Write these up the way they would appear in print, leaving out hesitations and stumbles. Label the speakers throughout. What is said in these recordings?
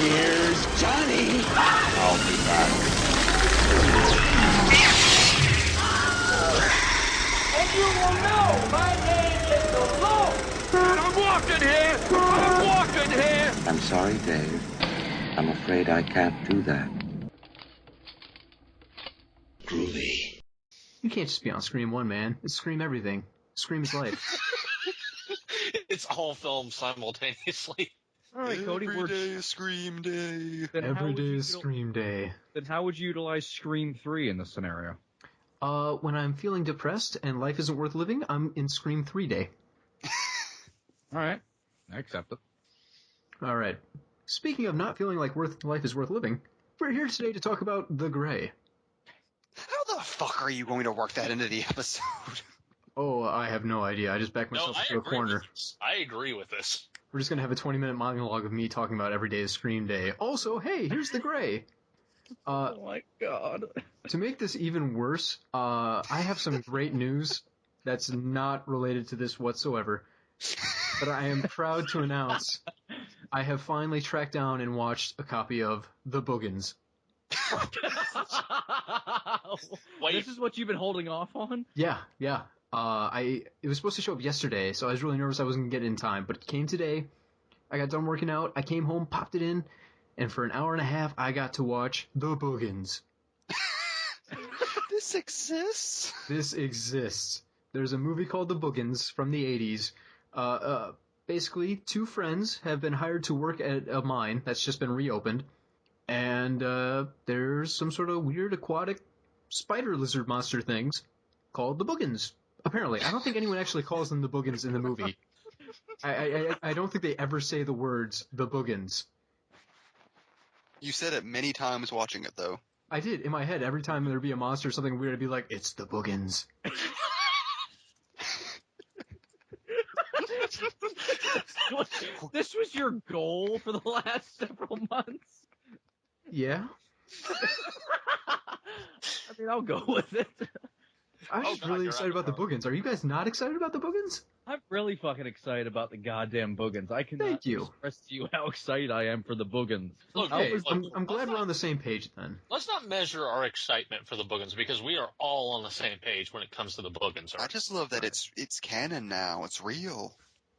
Speaker 1: Here's Johnny.
Speaker 2: I'll be back.
Speaker 3: And you will know my name is the Lord.
Speaker 4: I'm walking here. I'm walking here.
Speaker 5: I'm sorry, Dave. I'm afraid I can't do that.
Speaker 1: Groovy.
Speaker 6: You can't just be on Scream 1, man. It's Scream everything. Scream is life.
Speaker 7: It's all filmed simultaneously.
Speaker 8: All right, Cody.
Speaker 2: Every day is Scream Day.
Speaker 6: Every day is Scream Day.
Speaker 8: Then how would you utilize Scream 3 in this scenario?
Speaker 6: When I'm feeling depressed and life isn't worth living, I'm in Scream 3 Day.
Speaker 8: All right. I accept it.
Speaker 6: All right. Speaking of not feeling like life is worth living, we're here today to talk about The Grey.
Speaker 9: How the fuck are you going to work that into the episode?
Speaker 6: Oh, I have no idea. I just backed myself into a corner.
Speaker 7: I agree with this.
Speaker 6: We're just going to have a 20-minute monologue of me talking about every day is Scream Day. Also, hey, here's The Grey.
Speaker 8: Oh my god.
Speaker 6: To make this even worse, I have some great news that's not related to this whatsoever. But I am proud to announce I have finally tracked down and watched a copy of The Boogens.
Speaker 8: This is what you've been holding off on?
Speaker 6: Yeah. It was supposed to show up yesterday, so I was really nervous I wasn't going to get it in time, but it came today. I got done working out, I came home, popped it in, and for an hour and a half, I got to watch The Boogens.
Speaker 9: This exists?
Speaker 6: This exists. There's a movie called The Boogens from the 80s. Basically, two friends have been hired to work at a mine that's just been reopened, and there's some sort of weird aquatic spider lizard monster things called the Boogens. Apparently. I don't think anyone actually calls them the Boogens in the movie. I don't think they ever say the words the Boogens.
Speaker 9: You said it many times watching it, though.
Speaker 6: I did. In my head, every time there'd be a monster or something weird, I'd be like, it's the Boogens.
Speaker 8: This was your goal for the last several months?
Speaker 6: Yeah?
Speaker 8: I mean, I'll go with it.
Speaker 6: I'm just really excited about the Boogens. Are you guys not excited about the Boogens?
Speaker 8: I'm really fucking excited about the goddamn Boogens. I cannot express to you how excited I am for the Boogens.
Speaker 6: Okay, I'm glad we're on the same page then.
Speaker 7: Let's not measure our excitement for the Boogans because we are all on the same page when it comes to the Boogans.
Speaker 9: I just love that it's canon now. It's real.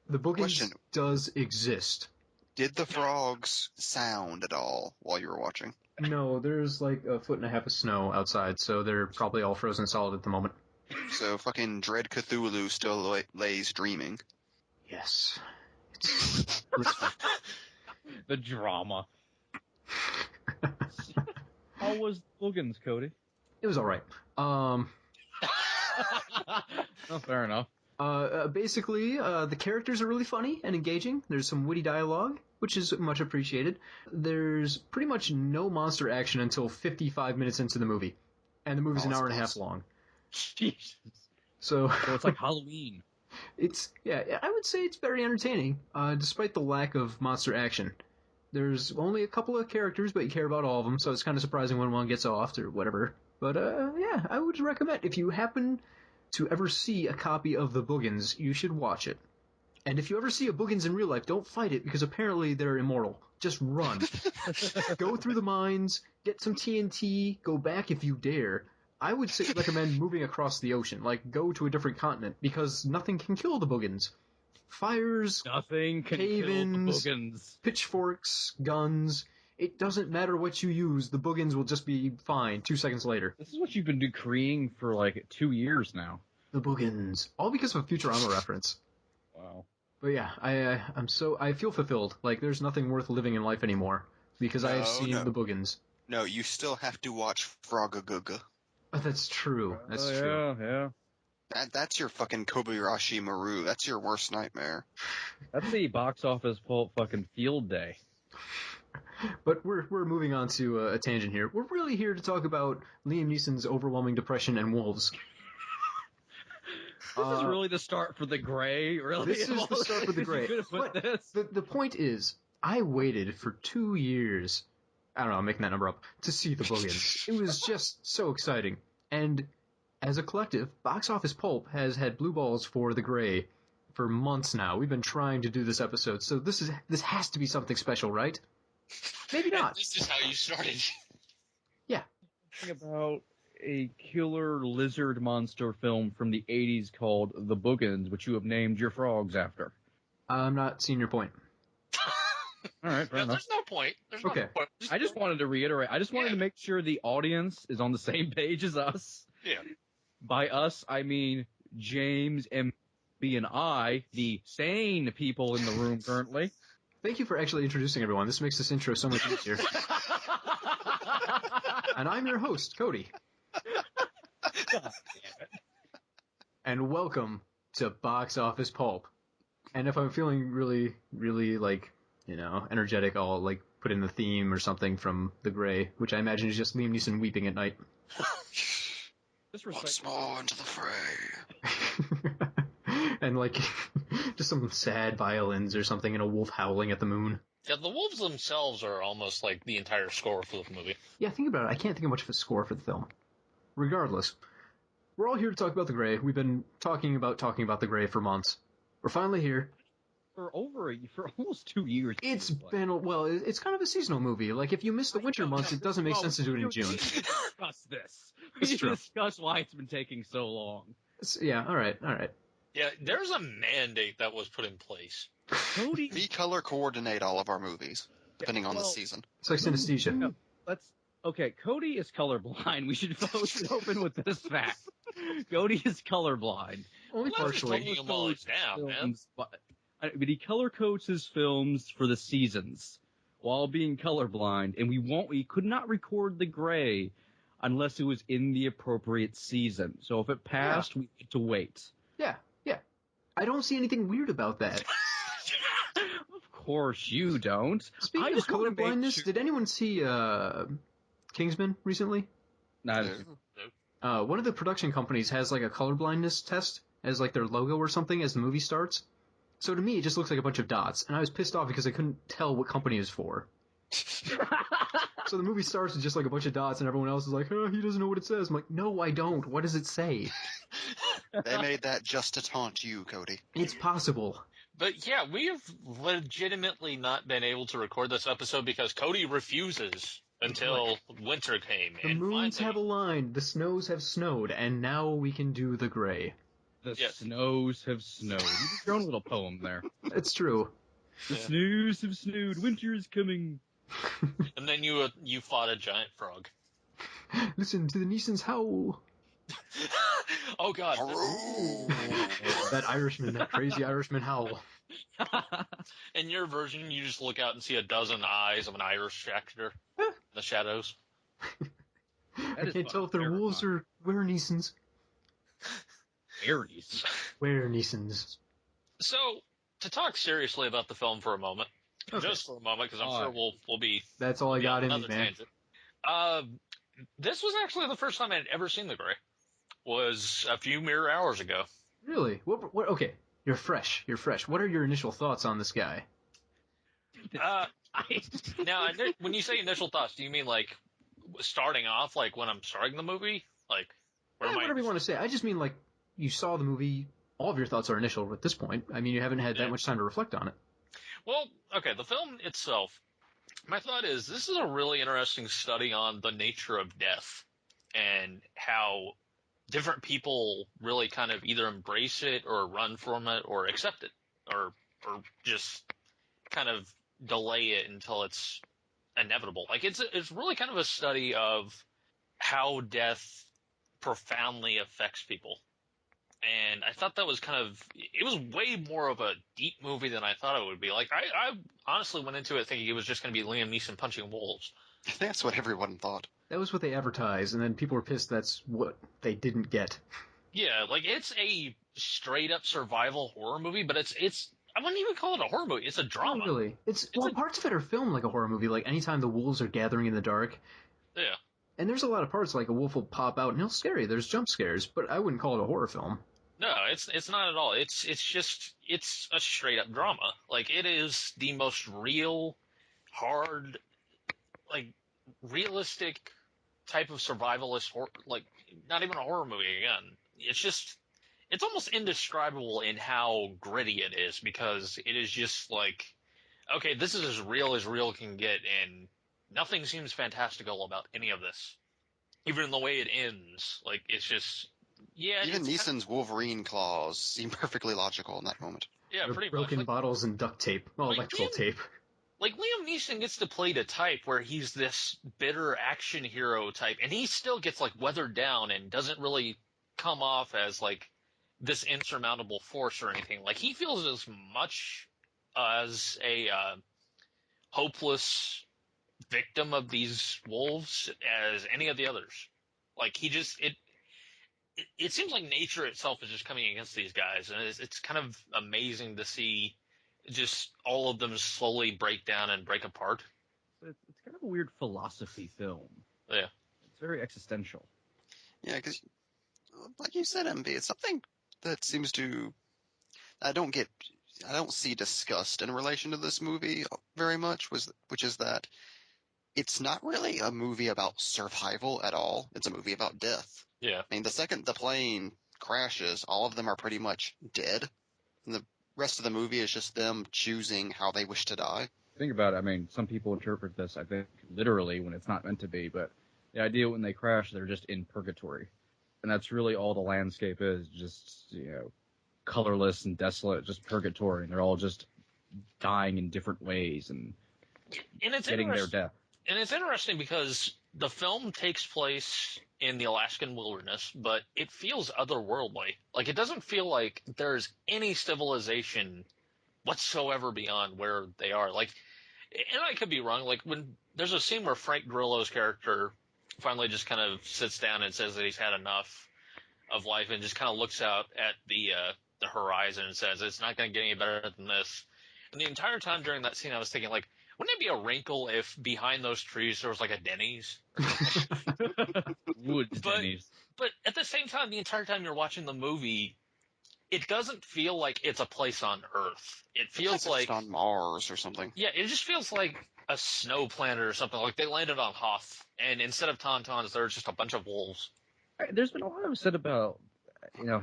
Speaker 6: The Boogans does exist.
Speaker 9: Did the frogs sound at all while you were watching?
Speaker 6: No, there's like a foot and a half of snow outside, so they're probably all frozen solid at the moment.
Speaker 9: So fucking Dread Cthulhu still lays dreaming.
Speaker 6: Yes.
Speaker 8: The drama. How was Boogens, Cody?
Speaker 6: It was alright.
Speaker 8: Oh, fair enough.
Speaker 6: Basically, the characters are really funny and engaging. There's some witty dialogue, which is much appreciated. There's pretty much no monster action until 55 minutes into the movie. And the movie's an hour and a half long.
Speaker 8: Jesus.
Speaker 6: So
Speaker 8: it's like Halloween.
Speaker 6: I would say it's very entertaining, despite the lack of monster action. There's only a couple of characters, but you care about all of them, so it's kind of surprising when one gets off or whatever. But, I would recommend, if you happen to ever see a copy of The Boogens, you should watch it. And if you ever see a Boogens in real life, don't fight it, because apparently they're immortal. Just run. Go through the mines, get some TNT, go back if you dare. I would recommend moving across the ocean, like go to a different continent, because nothing can kill the Boogens. Fires,
Speaker 8: nothing can
Speaker 6: cave-ins,
Speaker 8: kill the Boogens.
Speaker 6: Pitchforks, guns. It doesn't matter what you use, the Boogens will just be fine 2 seconds later.
Speaker 8: This is what you've been decreeing for like 2 years now.
Speaker 6: The Boogens. All because of a Futurama reference.
Speaker 8: Wow.
Speaker 6: But yeah, I feel fulfilled. Like, there's nothing worth living in life anymore, because I have seen the Boogens.
Speaker 9: No, you still have to watch Frogagooga.
Speaker 6: Oh, that's true. That's true.
Speaker 8: Yeah.
Speaker 9: That's your fucking Kobayashi Maru. That's your worst nightmare.
Speaker 8: That's the Box Office Pulp fucking field day.
Speaker 6: But we're moving on to a tangent here. We're really here to talk about Liam Neeson's overwhelming depression and wolves.
Speaker 8: This is really the start for The Grey, really?
Speaker 6: This is the start for The Grey.
Speaker 8: But
Speaker 6: the point is, I waited for 2 years, I don't know, I'm making that number up, to see The Boogens. It was just so exciting. And as a collective, Box Office Pulp has had blue balls for The Grey for months now. We've been trying to do this episode, so this has to be something special, right? Maybe not.
Speaker 7: This is how you started.
Speaker 6: Yeah.
Speaker 8: Think about a killer lizard monster film from the 80s called The Boogens, which you have named your frogs after.
Speaker 6: I'm not seeing your point.
Speaker 8: All right, fair enough.
Speaker 7: There's no point. There's
Speaker 6: Okay.
Speaker 7: no point.
Speaker 8: I just wanted to reiterate. I just wanted to make sure the audience is on the same page as us.
Speaker 7: Yeah.
Speaker 8: By us, I mean James, MB, and I, the sane people in the room currently.
Speaker 6: Thank you for actually introducing everyone. This makes this intro so much easier. And I'm your host, Cody. And welcome to Box Office Pulp. And if I'm feeling really, really, energetic, I'll, put in the theme or something from The Grey, which I imagine is just Liam Neeson weeping at night.
Speaker 9: Once more into the fray.
Speaker 6: And, just some sad violins or something and a wolf howling at the moon.
Speaker 7: Yeah, the wolves themselves are almost like the entire score for the movie.
Speaker 6: Yeah, think about it. I can't think of much of a score for the film. Regardless, we're all here to talk about The Grey. We've been talking about The Grey for months. We're finally here.
Speaker 8: For almost 2 years.
Speaker 6: It's kind of a seasonal movie. Like, if you miss the winter months, it doesn't make sense to do it in June.
Speaker 8: We discuss this.
Speaker 6: It's
Speaker 8: We
Speaker 6: true.
Speaker 8: discuss why it's been taking so long.
Speaker 6: Yeah, alright.
Speaker 7: Yeah, there's a mandate that was put in place.
Speaker 8: Cody,
Speaker 9: We color coordinate all of our movies, depending on the season.
Speaker 6: It's like synesthesia.
Speaker 8: Okay, Cody is colorblind. We should open with this fact. Cody is colorblind.
Speaker 6: Only
Speaker 7: Well, that's
Speaker 6: partially.
Speaker 7: taking them all down, man.
Speaker 8: But he color codes his films for the seasons while being colorblind, and we could not record The Grey unless it was in the appropriate season. So if it passed, we had to wait.
Speaker 6: Yeah. I don't see anything weird about that.
Speaker 8: Of course you don't.
Speaker 6: Speaking
Speaker 8: I
Speaker 6: of
Speaker 8: just wanna make
Speaker 6: colorblindness,
Speaker 8: sure-
Speaker 6: did anyone see Kingsman recently?
Speaker 8: Not
Speaker 6: One of the production companies has a colorblindness test as their logo or something as the movie starts. So to me, it just looks like a bunch of dots, and I was pissed off because I couldn't tell what company it was for. So the movie starts with just a bunch of dots, and everyone else is like, "Oh, he doesn't know what it says." I'm like, "No, I don't. What does it say?"
Speaker 9: They made that just to taunt you, Cody.
Speaker 6: It's possible.
Speaker 7: But yeah, we have legitimately not been able to record this episode because Cody refuses until winter came.
Speaker 6: The moons have aligned, the snows have snowed, and now we can do The Grey.
Speaker 8: The snows have snowed. You did your own little poem there.
Speaker 6: It's true.
Speaker 8: The snows have snowed. Winter is coming.
Speaker 7: And then you fought a giant frog.
Speaker 6: Listen to the Neesons howl.
Speaker 7: Oh God!
Speaker 6: That Irishman, that crazy Irishman howl.
Speaker 7: In your version, you just look out and see a dozen eyes of an Irish actor in the shadows.
Speaker 6: I can't tell if they're wolves or were Neesons. Where Neesons.
Speaker 7: So, to talk seriously about the film for a moment, just for a moment, because I'm sure we'll be.
Speaker 6: That's all I got in me, man.
Speaker 7: Tangent. This was actually the first time I'd ever seen The Grey. Was a few mere hours ago.
Speaker 6: Really? What? Okay, you're fresh. What are your initial thoughts on this guy?
Speaker 7: Now, when you say initial thoughts, do you mean starting off, when I'm starting the movie,
Speaker 6: whatever you want to say. I just mean you saw the movie. All of your thoughts are initial at this point. I mean, you haven't had that much time to reflect on it.
Speaker 7: Well, okay, the film itself. My thought is this is a really interesting study on the nature of death and how different people really kind of either embrace it or run from it or accept it or just kind of delay it until it's inevitable. It's really kind of a study of how death profoundly affects people. And I thought that was it was way more of a deep movie than I thought it would be. I honestly went into it thinking it was just going to be Liam Neeson punching wolves.
Speaker 9: That's what everyone thought.
Speaker 6: That was what they advertised, and then people were pissed that's what they didn't get.
Speaker 7: Yeah, it's a straight-up survival horror movie, but it's I wouldn't even call it a horror movie. It's a drama.
Speaker 6: Not really. Parts of it are filmed like a horror movie, anytime the wolves are gathering in the dark.
Speaker 7: Yeah.
Speaker 6: And there's a lot of parts a wolf will pop out and he'll scare you. There's jump scares, but I wouldn't call it a horror film.
Speaker 7: No, it's not at all. It's a straight up drama. It is the most real, hard, realistic type of survivalist horror. Not even a horror movie again. It's almost indescribable in how gritty it is because it is just okay, this is as real can get, and nothing seems fantastical about any of this. Even in the way it ends, like, it's just, yeah.
Speaker 9: Even
Speaker 7: it's
Speaker 9: Neeson's Wolverine claws seem perfectly logical in that moment.
Speaker 7: Yeah, pretty
Speaker 6: Broken
Speaker 7: much.
Speaker 6: bottles and duct tape. Oh,
Speaker 7: Like
Speaker 6: electrical tape.
Speaker 7: Like, Liam Neeson gets to play the type where he's this bitter action hero type, and he still gets, like, weathered down and doesn't really come off as, like, this insurmountable force or anything. Like, he feels as much as a hopeless victim of these wolves as any of the others. Like, he just, it seems like nature itself is just coming against these guys, and it's kind of amazing to see just all of them slowly break down and break apart.
Speaker 8: It's kind of a weird philosophy film.
Speaker 7: Yeah.
Speaker 8: It's very existential.
Speaker 9: Yeah, because, like you said, MB, it's something that seems to I don't see discussed in relation to this movie very much, which is that it's not really a movie about survival at all. It's a movie about death.
Speaker 7: Yeah.
Speaker 9: I mean, the second the plane crashes, all of them are pretty much dead. And the rest of the movie is just them choosing how they wish to die.
Speaker 8: Think about it. I mean, some people interpret this, I think, literally when it's not meant to be, but the idea when they crash, they're just in purgatory. And that's really all the landscape is, just, colorless and desolate, just purgatory. And they're all just dying in different ways and
Speaker 7: it's
Speaker 8: getting their death.
Speaker 7: And it's interesting because the film takes place in the Alaskan wilderness, but it feels otherworldly. Like, it doesn't feel like there's any civilization whatsoever beyond where they are. Like, and I could be wrong, like, when there's a scene where Frank Grillo's character finally just kind of sits down and says that he's had enough of life and just kind of looks out at the horizon and says, it's not going to get any better than this. And the entire time during that scene, I was thinking, like, wouldn't it be a wrinkle if behind those trees there was, like, a Denny's?
Speaker 8: Denny's.
Speaker 7: But at the same time, the entire time you're watching the movie, it doesn't feel like it's a place on Earth. It feels like
Speaker 9: it's on Mars or something.
Speaker 7: Yeah, it just feels like a snow planet or something. Like they landed on Hoth, and instead of tauntauns, there's just a bunch of wolves.
Speaker 8: There's been a lot of said about,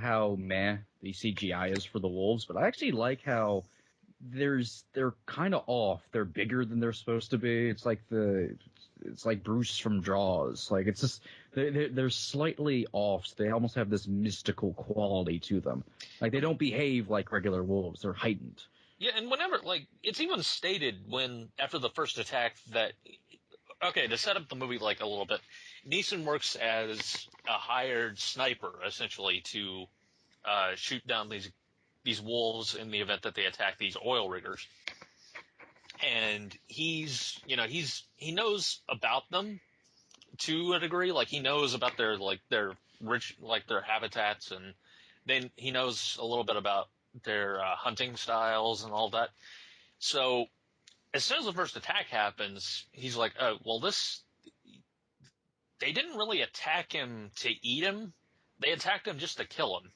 Speaker 8: how meh the CGI is for the wolves, but I actually like how they're kind of off. They're bigger than they're supposed to be. It's like Bruce from Jaws. Like, it's just they're slightly off. So they almost have this mystical quality to them. Like, they don't behave like regular wolves. They're heightened.
Speaker 7: Yeah, and whenever, like, it's even stated after the first attack that, okay, to set up the movie, like, a little bit, Neeson works as a hired sniper, essentially, to shoot down these wolves in the event that they attack these oil riggers. And he knows about them to a degree. Like, he knows about their rich, like, their habitats, and then he knows a little bit about their hunting styles and all that. So as soon as the first attack happens, he's like, oh, well, they didn't really attack him to eat him. They attacked him just to kill him.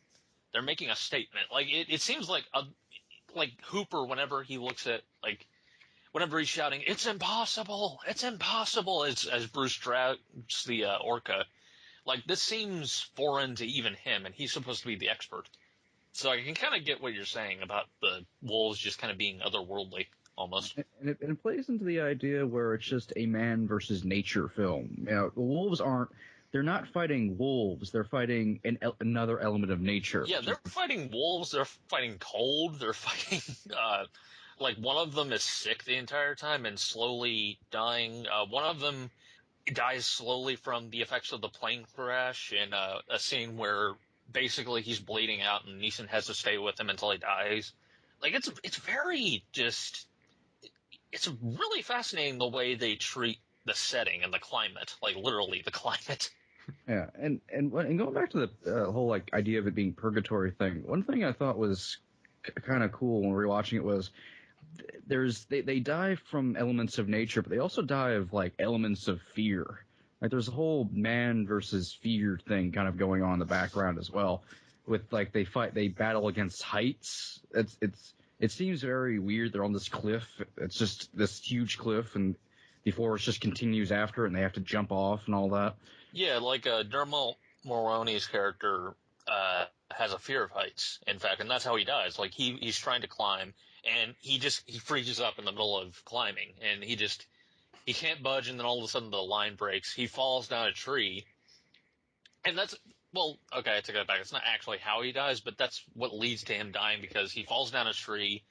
Speaker 7: They're making a statement. Like, it seems like Hooper, whenever he looks at, like, whenever he's shouting, it's impossible, as Bruce drags the orca. Like, this seems foreign to even him, and he's supposed to be the expert. So I can kind of get what you're saying about the wolves just kind of being otherworldly, almost.
Speaker 8: And it plays into the idea where it's just a man versus nature film. The wolves they're not fighting wolves. They're fighting another element of nature.
Speaker 7: Yeah, they're fighting wolves. They're fighting cold. They're fighting, like, one of them is sick the entire time and slowly dying. One of them dies slowly from the effects of the plane crash in a scene where basically he's bleeding out and Neeson has to stay with him until he dies. Like, it's very just, it's really fascinating the way they treat the setting and the climate, like literally the climate.
Speaker 8: Yeah, and going back to the whole, like, idea of it being purgatory thing, one thing I thought was kind of cool when we were watching it was they die from elements of nature, but they also die of, like, elements of fear. Like, there's a whole man versus fear thing kind of going on in the background as well. With, like, they battle against heights. It seems very weird. They're on this cliff. It's just this huge cliff, and the forest just continues after it, and they have to jump off and all that.
Speaker 7: Yeah, like Dermot Mulroney's character has a fear of heights, in fact, and that's how he dies. Like, he's trying to climb, and he freezes up in the middle of climbing, and he can't budge, and then all of a sudden the line breaks. He falls down a tree, and that's, well, okay, I take that back. It's not actually how he dies, but that's what leads to him dying, because he falls down a tree,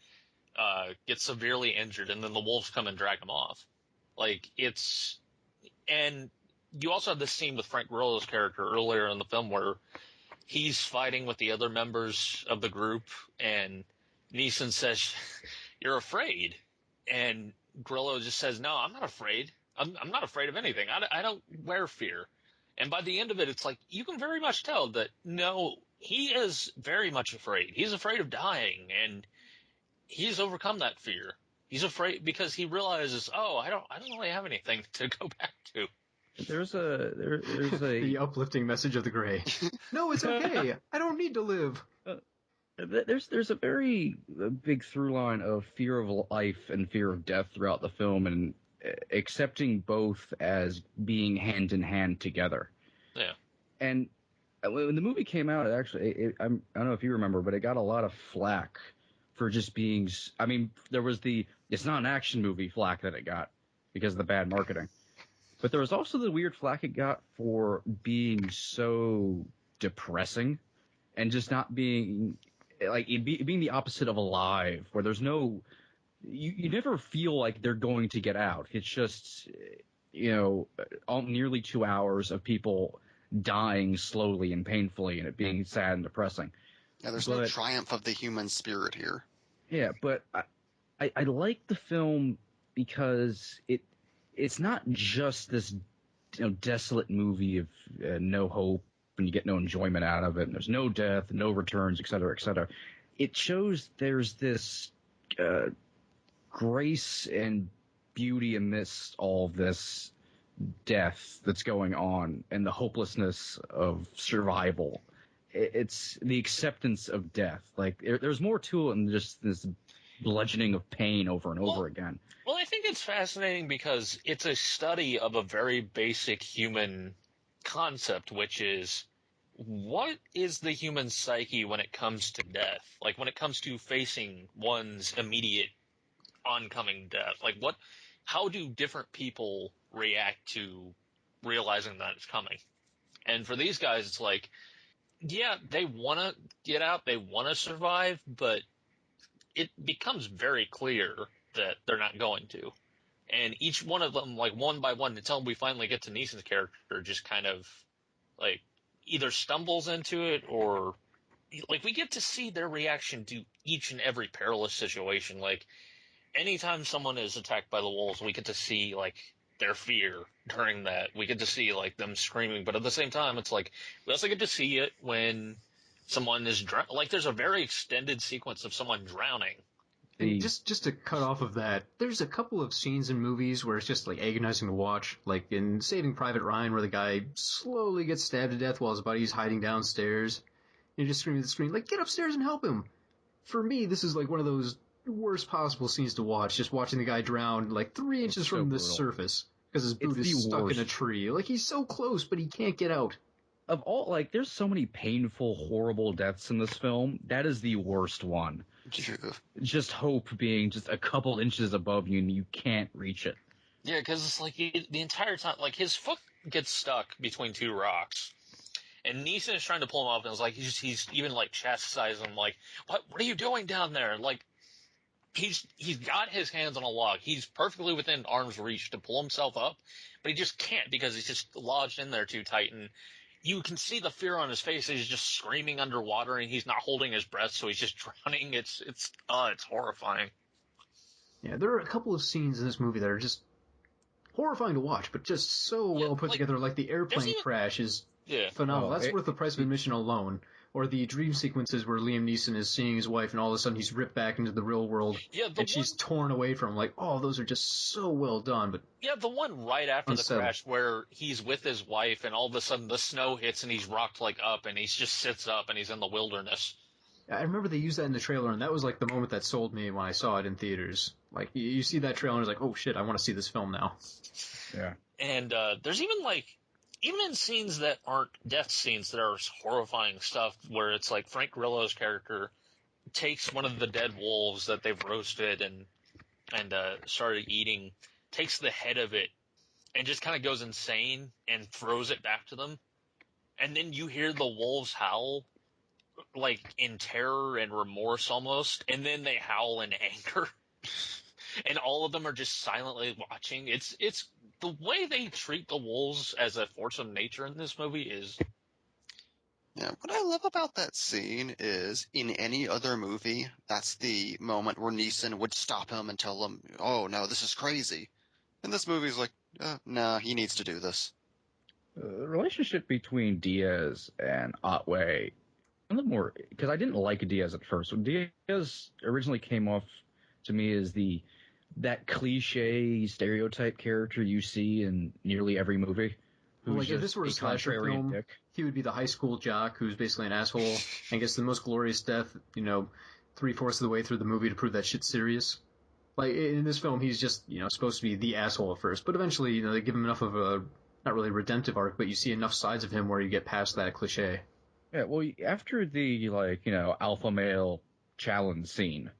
Speaker 7: gets severely injured, and then the wolves come and drag him off. Like, and you also have this scene with Frank Grillo's character earlier in the film where he's fighting with the other members of the group, and Neeson says, "You're afraid," and Grillo just says, "No, I'm not afraid. I'm not afraid of anything. I don't wear fear." And by the end of it, it's like, you can very much tell that, no, he is very much afraid. He's afraid of dying, and he's overcome that fear. He's afraid because he realizes, oh, I don't really have anything to go back to.
Speaker 8: There's a
Speaker 6: the uplifting message of the Gray. No, it's okay. I don't need to live.
Speaker 8: There's a very big through line of fear of life and fear of death throughout the film, and accepting both as being hand in hand together.
Speaker 7: Yeah.
Speaker 8: And when the movie came out, I don't know if you remember, but it got a lot of flack for just being. I mean, there was it's not an action movie flack that it got because of the bad marketing. But there was also the weird flack it got for being so depressing and just not being like being the opposite of alive, where there's no, you never feel like they're going to get out. It's just, nearly 2 hours of people dying slowly and painfully, and it being sad and depressing.
Speaker 9: Yeah, there's no triumph of the human spirit here.
Speaker 8: Yeah, but I like the film because it's not just this desolate movie of no hope and you get no enjoyment out of it, and there's no death, no returns, et cetera, et cetera. It shows there's this grace and beauty amidst all this death that's going on and the hopelessness of survival. It's the acceptance of death. Like, there's more to it than just this bludgeoning of pain over and over again.
Speaker 7: Well, I think it's fascinating because it's a study of a very basic human concept, which is, what is the human psyche when it comes to death? Like, when it comes to facing one's immediate oncoming death? Like, how do different people react to realizing that it's coming? And for these guys, it's like, yeah, they want to get out, they want to survive, but it becomes very clear that they're not going to. And each one of them, like, one by one, until we finally get to Neeson's character, just kind of, like, either stumbles into it or, like, we get to see their reaction to each and every perilous situation. Like, anytime someone is attacked by the wolves, we get to see, like, their fear during that. We get to see, like, them screaming. But at the same time, it's like, we also get to see it when someone is like, there's a very extended sequence of someone drowning.
Speaker 6: And just to cut off of that, there's a couple of scenes in movies where it's just, like, agonizing to watch. Like in Saving Private Ryan, where the guy slowly gets stabbed to death while his buddy's hiding downstairs. And you're just screaming at the screen, like, get upstairs and help him! For me, this is, like, one of those worst possible scenes to watch, just watching the guy drown, like, 3 inches from the surface. Because his boot is stuck in a tree. Like, he's so close, but he can't get out.
Speaker 8: Of all, like, there's so many painful, horrible deaths in this film. That is the worst one. Just hope being just a couple inches above you and you can't reach it.
Speaker 7: Yeah, because it's like the entire time, like, his foot gets stuck between 2 rocks. And Neeson is trying to pull him off, and it's like, he's even, like, chastising him, like, what are you doing down there? Like, he's got his hands on a log. He's perfectly within arm's reach to pull himself up, but he just can't because he's just lodged in there too tight. And you can see the fear on his face. He's just screaming underwater, and he's not holding his breath, so he's just drowning. It's horrifying.
Speaker 6: Yeah, there are a couple of scenes in this movie that are just horrifying to watch, but just so well put together. Like the airplane crash is phenomenal. That's worth the price of admission alone. Or the dream sequences where Liam Neeson is seeing his wife, and all of a sudden he's ripped back into the real world, and she's torn away from him. Like, oh, those are just so well done. But
Speaker 7: yeah, the one right after the crash where he's with his wife, and all of a sudden the snow hits, and he's rocked, like, up, and he just sits up, and he's in the wilderness.
Speaker 6: I remember they used that in the trailer, and that was, like, the moment that sold me when I saw it in theaters. Like, you see that trailer, and it's like, oh, shit, I want to see this film now.
Speaker 8: Yeah.
Speaker 7: And there's even, like, even in scenes that aren't death scenes that are horrifying stuff, where it's like Frank Grillo's character takes one of the dead wolves that they've roasted and started eating, takes the head of it, and just kind of goes insane and throws it back to them. And then you hear the wolves howl, like in terror and remorse almost, and then they howl in anger. And all of them are just silently watching. It's the way they treat the wolves as a force of nature in this movie is.
Speaker 9: Yeah, what I love about that scene is, in any other movie, that's the moment where Neeson would stop him and tell him, "Oh no, this is crazy." And this movie's like, "Nah, he needs to do this."
Speaker 8: The relationship between Diaz and Otway, a little more, because I didn't like Diaz at first. When Diaz originally came off to me as that cliche stereotype character you see in nearly every movie.
Speaker 6: Well, like if this were a slasher film,
Speaker 8: dick.
Speaker 6: He would be the high school jock who's basically an asshole and gets the most glorious death, 3/4 of the way through the movie to prove that shit's serious. Like in this film, he's just supposed to be the asshole at first, but eventually they give him enough of a not really redemptive arc, but you see enough sides of him where you get past that cliche.
Speaker 8: Yeah, well, after the alpha male challenge scene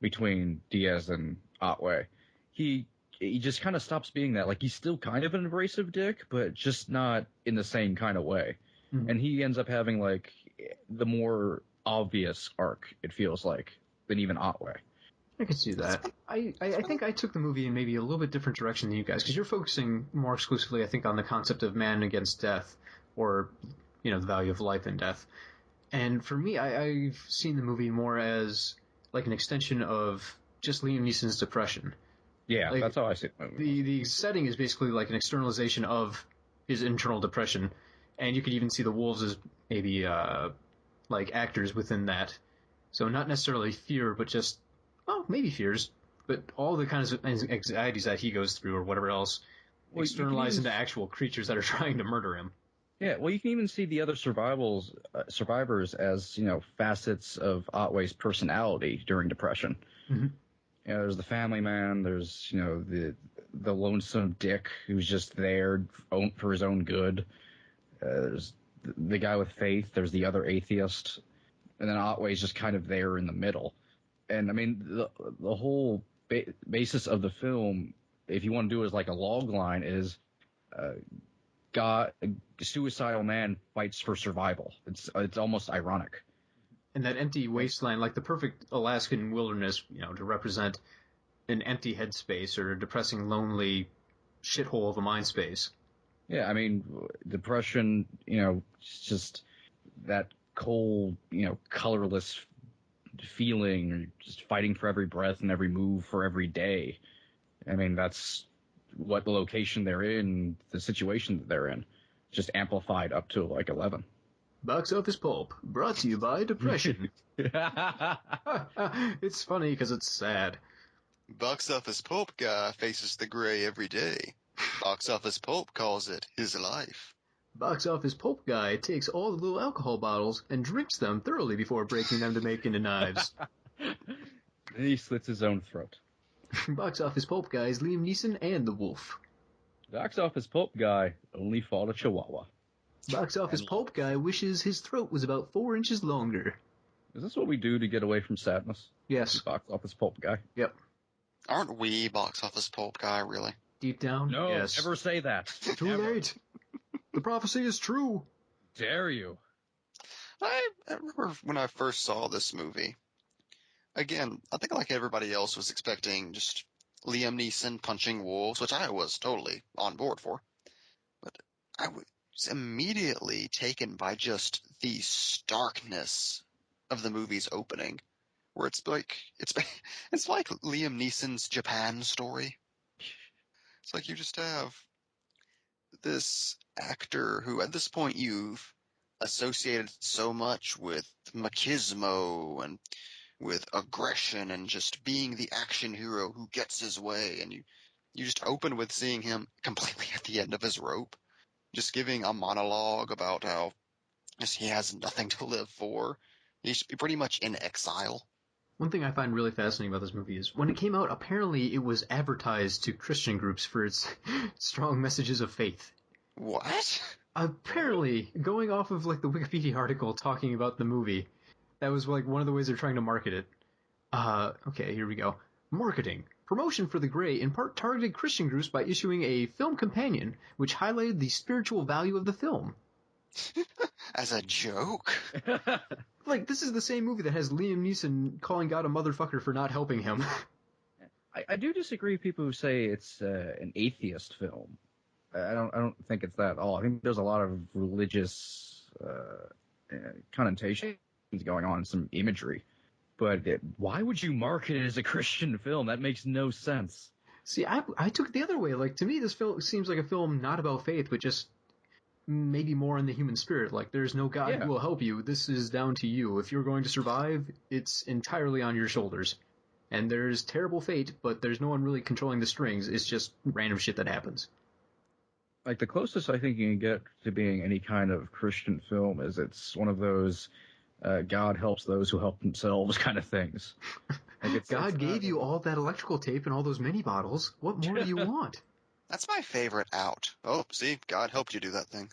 Speaker 8: between Diaz and Otway, he just kind of stops being that. Like, he's still kind of an abrasive dick, but just not in the same kind of way. Mm-hmm. And he ends up having, like, the more obvious arc, it feels like, than even Otway.
Speaker 6: I can see that. I think I took the movie in maybe a little bit different direction than you guys, because you're focusing more exclusively, I think, on the concept of man against death, or, the value of life and death. And for me, I've seen the movie more as, like, an extension of just Liam Neeson's depression.
Speaker 8: Yeah, that's how I see the movie.
Speaker 6: The setting is basically like an externalization of his internal depression, and you could even see the wolves as maybe like actors within that. So not necessarily fear, but just maybe fears, but all the kinds of anxieties that he goes through or whatever else externalized into actual creatures that are trying to murder him.
Speaker 8: Yeah, well, you can even see the other survivors as facets of Otway's personality during depression.
Speaker 6: Mm-hmm.
Speaker 8: There's the family man. There's the lonesome dick who's just there for his own good. There's the guy with faith. There's the other atheist, and then Otway's just kind of there in the middle. And I mean, the whole basis of the film, if you want to do it as like a log line, is God, a suicidal man fights for survival. It's almost ironic.
Speaker 6: And that empty wasteland, like the perfect Alaskan wilderness, to represent an empty headspace or a depressing, lonely shithole of a mind space.
Speaker 8: Yeah, I mean, depression, just that cold, colorless feeling, or just fighting for every breath and every move for every day. I mean, that's what the location they're in, the situation that they're in, just amplified up to like 11.
Speaker 6: Box Office Pulp, brought to you by depression. It's funny because it's sad.
Speaker 9: Box Office Pulp guy faces the gray every day. Box Office Pulp calls it his life.
Speaker 6: Box Office Pulp guy takes all the little alcohol bottles and drinks them thoroughly before breaking them to make into knives.
Speaker 8: Then he slits his own throat.
Speaker 6: Box Office Pulp guy is Liam Neeson and the Wolf.
Speaker 8: Box Office Pulp guy only fought a chihuahua.
Speaker 6: Box Office Pulp guy wishes his throat was about 4 inches longer.
Speaker 8: Is this what we do to get away from sadness?
Speaker 6: Yes.
Speaker 8: Box Office Pulp guy?
Speaker 6: Yep.
Speaker 9: Aren't we Box Office Pulp guy, really?
Speaker 6: Deep down?
Speaker 8: No,
Speaker 6: yes.
Speaker 8: Never say that.
Speaker 6: Too late. The prophecy is true.
Speaker 8: Dare you.
Speaker 9: I remember when I first saw this movie. Again, I think like everybody else was expecting just Liam Neeson punching wolves, which I was totally on board for. But I was immediately taken by just the starkness of the movie's opening, where it's like Liam Neeson's Japan story. It's like you just have this actor who at this point you've associated so much with machismo and with aggression and just being the action hero who gets his way, and you just open with seeing him completely at the end of his rope, just giving a monologue about how just he has nothing to live for. He's pretty much in exile.
Speaker 6: One thing I find really fascinating about this movie is when it came out, apparently it was advertised to Christian groups for its strong messages of faith.
Speaker 9: What?
Speaker 6: Apparently, going off of like the Wikipedia article talking about the movie, That was like one of the ways they're trying to market it. Okay, here we go. Marketing. Promotion for The Grey in part targeted Christian groups by issuing a film companion, which highlighted the spiritual value of the film.
Speaker 9: As a joke?
Speaker 6: Like, this is the same movie that has Liam Neeson calling God a motherfucker for not helping him.
Speaker 8: I do disagree with people who say it's an atheist film. I don't think it's that at all. I think there's a lot of religious connotations going on, some imagery. But why would you market it as a Christian film? That makes no sense.
Speaker 6: See, I took it the other way. Like, to me, this film seems like a film not about faith, but just maybe more in the human spirit. Like, there's no God who will help you. This is down to you. If you're going to survive, it's entirely on your shoulders. And there's terrible fate, but there's no one really controlling the strings. It's just random shit that happens.
Speaker 8: Like, the closest I think you can get to being any kind of Christian film is it's one of those God helps those who help themselves kind of things. Like
Speaker 6: God gave you all that electrical tape and all those mini bottles. What more do you want?
Speaker 9: That's my favorite out. Oh, see, God helped you do that thing.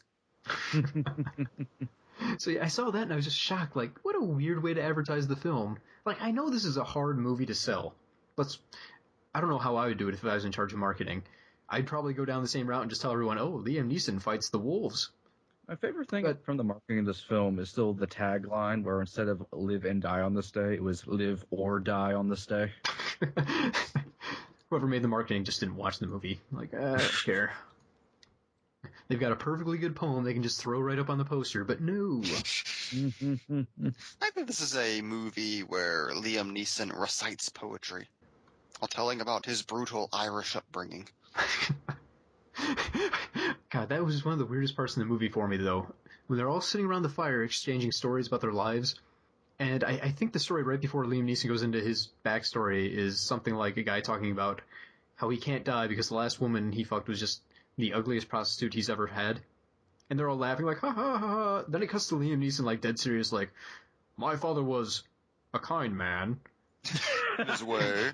Speaker 6: So yeah, I saw that and I was just shocked. Like, what a weird way to advertise the film. Like, I know this is a hard movie to sell. I don't know how I would do it if I was in charge of marketing. I'd probably go down the same route and just tell everyone, oh, Liam Neeson fights the wolves.
Speaker 8: My favorite thing from the marketing of this film is still the tagline, where instead of live and die on this day, it was live or die on this day.
Speaker 6: Whoever made the marketing just didn't watch the movie. Like, I don't care. They've got a perfectly good poem they can just throw right up on the poster, but no.
Speaker 9: I think this is a movie where Liam Neeson recites poetry while telling about his brutal Irish upbringing.
Speaker 6: God, that was one of the weirdest parts in the movie for me, though. When they're all sitting around the fire exchanging stories about their lives, and I think the story right before Liam Neeson goes into his backstory is something like a guy talking about how he can't die because the last woman he fucked was just the ugliest prostitute he's ever had. And they're all laughing like, ha ha ha ha. Then it cuts to Liam Neeson like dead serious like, my father was a kind man.
Speaker 9: In his way.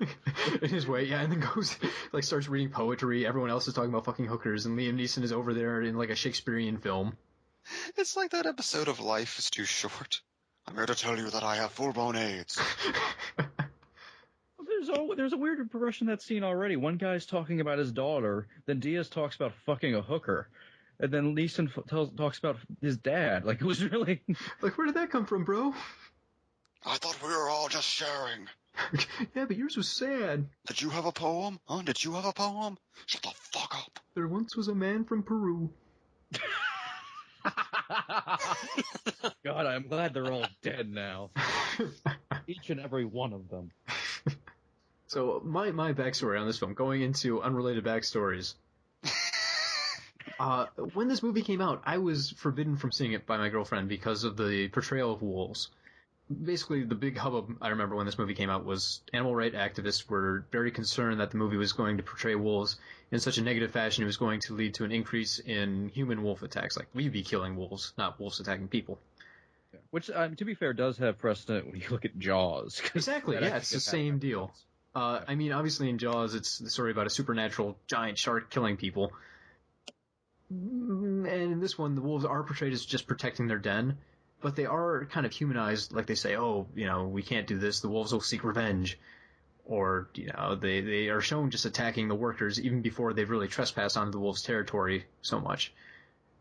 Speaker 6: In his way, yeah, and then goes, like, starts reading poetry. Everyone else is talking about fucking hookers, and Liam Neeson is over there in, like, a Shakespearean film.
Speaker 9: It's like that episode of Life is Too Short. I'm here to tell you that I have full-blown AIDS.
Speaker 8: There's a weird progression in that scene already. One guy's talking about his daughter, then Diaz talks about fucking a hooker, and then Neeson talks about his dad. Like, it was really...
Speaker 6: Like, where did that come from, bro?
Speaker 9: I thought we were all just sharing.
Speaker 6: Yeah, but yours was sad.
Speaker 9: Did you have a poem? Huh? Did you have a poem? Shut the fuck up.
Speaker 6: There once was a man from Peru.
Speaker 8: God, I'm glad they're all dead now. Each and every one of them.
Speaker 6: So, my backstory on this film, going into unrelated backstories. When this movie came out, I was forbidden from seeing it by my girlfriend because of the portrayal of wolves. Basically, the big hubbub I remember when this movie came out was animal rights activists were very concerned that the movie was going to portray wolves in such a negative fashion it was going to lead to an increase in human wolf attacks. Like, we'd be killing wolves, not wolves attacking people.
Speaker 8: Yeah. Which, to be fair, does have precedent when you look at Jaws.
Speaker 6: Exactly, yeah, it's the same deal. I mean, obviously in Jaws, it's the story about a supernatural giant shark killing people. And in this one, the wolves are portrayed as just protecting their den. But they are kind of humanized, like they say, oh, you know, we can't do this, the wolves will seek revenge. Or, you know, they are shown just attacking the workers even before they've really trespassed onto the wolves' territory so much.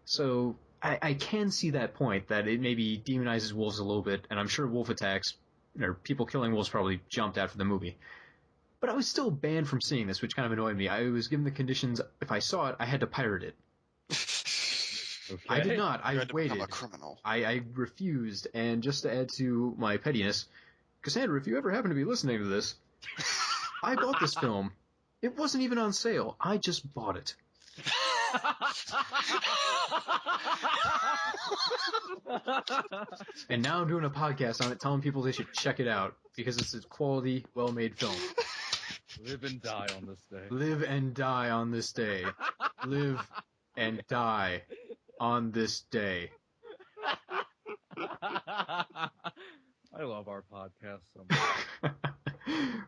Speaker 6: So, I can see that point, that it maybe demonizes wolves a little bit, and I'm sure wolf attacks, or people killing wolves probably jumped after the movie. But I was still banned from seeing this, which kind of annoyed me. I was given the conditions, if I saw it, I had to pirate it. Okay. I did not. I waited.
Speaker 9: Become a criminal.
Speaker 6: I refused, and just to add to my pettiness, Cassandra, if you ever happen to be listening to this, I bought this film. It wasn't even on sale. I just bought it. And now I'm doing a podcast on it, telling people they should check it out, because it's a quality, well-made film.
Speaker 8: Live and die on this day.
Speaker 6: Live and die on this day. Live and die on this day.
Speaker 8: I love our podcast so much.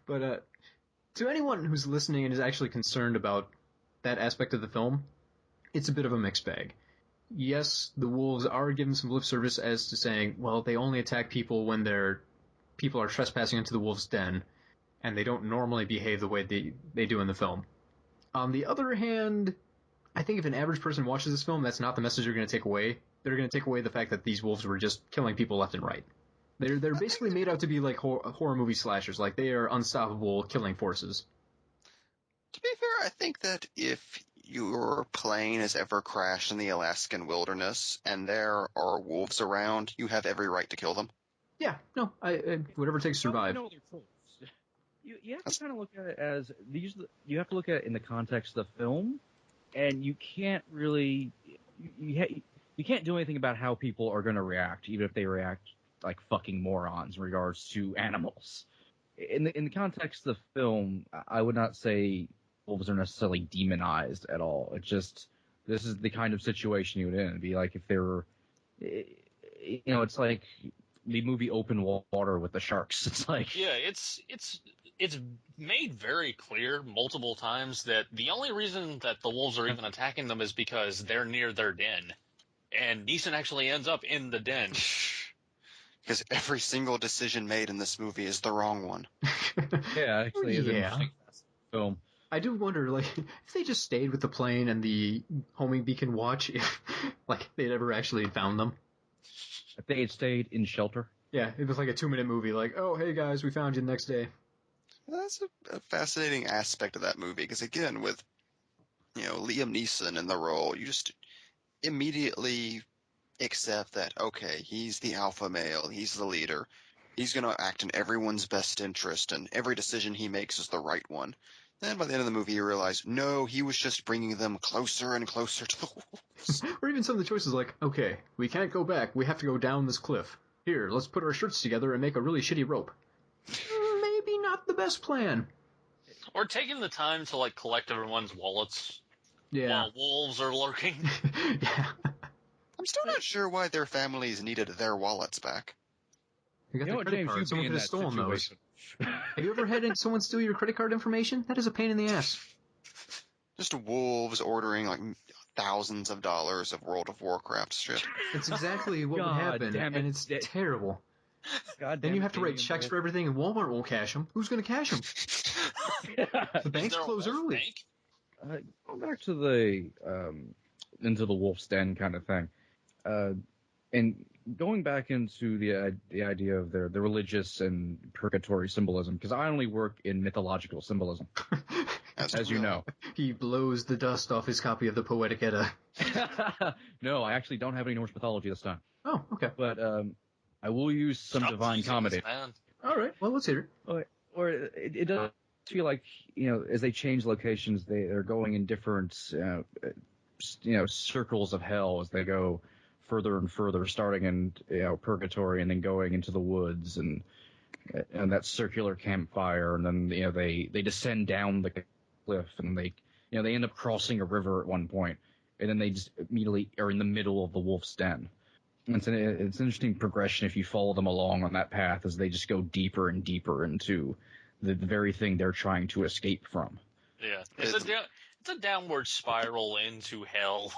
Speaker 6: But to anyone who's listening and is actually concerned about that aspect of the film, it's a bit of a mixed bag. yes, the wolves are given some lip service as to saying, well, they only attack people when people are trespassing into the wolf's den, and they don't normally behave the way they do in the film. On the other hand, I think if an average person watches this film, that's not the message they're going to take away. They're going to take away the fact that these wolves were just killing people left and right. They're basically made out to be like horror movie slashers, like they are unstoppable killing forces.
Speaker 9: To be fair, I think that if your plane has ever crashed in the Alaskan wilderness and there are wolves around, you have every right to kill them.
Speaker 6: Yeah, no, I whatever it takes to survive.
Speaker 8: No, they're trolls. You have to kind of look at it as you have to look at it in the context of the film, and you can't really you can't do anything about how people are going to react, even if they react like fucking morons in regards to animals. In the context of the film, I would not say wolves are necessarily demonized at all. It's just this is the kind of situation you would in. It'd be like if they were, it's like the movie Open Water with the sharks. It's like
Speaker 7: it's made very clear multiple times that the only reason that the wolves are even attacking them is because they're near their den, and Neeson actually ends up in the den.
Speaker 9: Because every single decision made in this movie is the wrong one.
Speaker 8: Yeah, actually, is an interesting film.
Speaker 6: I do wonder, like, if they just stayed with the plane and the homing beacon watch, if, like, they'd ever actually found them.
Speaker 8: If they had stayed in shelter.
Speaker 6: Yeah, it was like a 2-minute movie, like, oh, hey guys, we found you the next day.
Speaker 9: That's a fascinating aspect of that movie, because again, with, Liam Neeson in the role, you just immediately accept that, okay, he's the alpha male, he's the leader, he's going to act in everyone's best interest, and every decision he makes is the right one. Then by the end of the movie, you realize, no, he was just bringing them closer and closer to the wolves.
Speaker 6: Or even some of the choices like, okay, we can't go back, we have to go down this cliff. Here, let's put our shirts together and make a really shitty rope. Maybe not the best plan.
Speaker 7: Or taking the time to, like, collect everyone's wallets while wolves are lurking.
Speaker 6: Yeah.
Speaker 9: I'm still not sure why their families needed their wallets back.
Speaker 6: You got the credit card. Someone could have stolen those. Have you ever had someone steal your credit card information? That is a pain in the ass.
Speaker 9: Just wolves ordering like thousands of dollars of World of Warcraft shit.
Speaker 6: That's exactly what would happen, and it's terrible. Then you have to write checks for everything, and Walmart won't cash them. Who's going to cash them? The banks close early.
Speaker 8: Going back to the into the wolf's den kind of thing, and going back into the idea of the religious and purgatory symbolism, because I only work in mythological symbolism, as you know.
Speaker 6: He blows the dust off his copy of the Poetic Edda.
Speaker 8: No, I actually don't have any Norse mythology this time.
Speaker 6: Oh, okay.
Speaker 8: But I will use some divine comedy.
Speaker 6: All right, well, let's hear
Speaker 8: it. Or it does feel like, as they change locations, they're going in different, circles of hell as they go further and further, starting in purgatory and then going into the woods and that circular campfire, and then they descend down the cliff and they end up crossing a river at one point, and then they just immediately are in the middle of the wolf's den. And it's an interesting progression if you follow them along on that path as they just go deeper and deeper into the very thing they're trying to escape from.
Speaker 7: Yeah, it's a downward spiral into hell.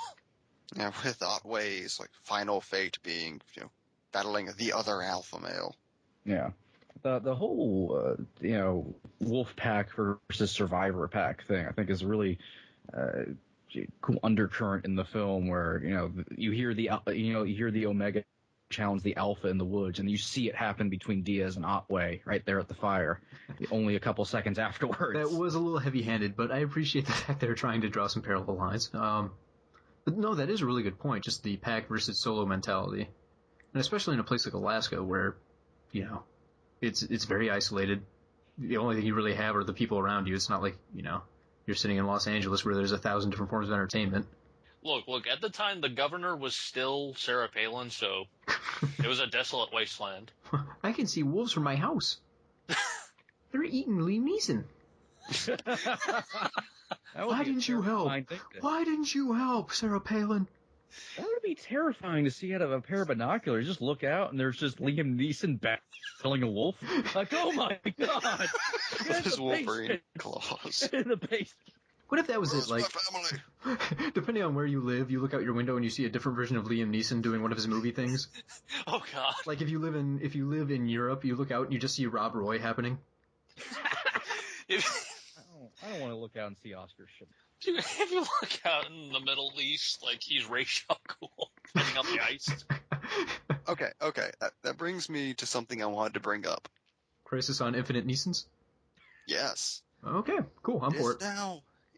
Speaker 9: Yeah, with Otway's like final fate being, battling the other alpha male.
Speaker 8: Yeah, the whole wolf pack versus survivor pack thing, I think, is really cool undercurrent in the film, where you hear the Omega challenge the Alpha in the woods, and you see it happen between Diaz and Otway right there at the fire, only a couple seconds afterwards.
Speaker 6: That was a little heavy-handed, but I appreciate the fact they're trying to draw some parallel lines. But no, that is a really good point, just the pack versus solo mentality. And especially in a place like Alaska where, it's very isolated. The only thing you really have are the people around you. It's not like, you're sitting in Los Angeles where there's 1,000 different forms of entertainment.
Speaker 7: Look, at the time the governor was still Sarah Palin, so it was a desolate wasteland.
Speaker 6: I can see wolves from my house. They're eating Liam Neeson. Why didn't you help? Why didn't you help, Sarah Palin?
Speaker 8: That would be terrifying to see out of a pair of binoculars. Just look out, and there's just Liam Neeson battling a wolf. Like, oh my god!
Speaker 9: With his Wolverine claws.
Speaker 8: In the basement.
Speaker 6: What if that was
Speaker 9: Where's
Speaker 6: it? Like,
Speaker 9: my family?
Speaker 6: depending on where you live, you look out your window and you see a different version of Liam Neeson doing one of his movie things.
Speaker 7: Oh God!
Speaker 6: Like if you live in Europe, you look out and you just see Rob Roy happening.
Speaker 8: I don't want to look out and see Oscar shit.
Speaker 7: If you look out in the Middle East, like he's Ray Cool fighting on the ice.
Speaker 9: Okay. That brings me to something I wanted to bring up.
Speaker 6: Crisis on Infinite Neesons?
Speaker 9: Yes.
Speaker 6: Okay, cool. I'm for it.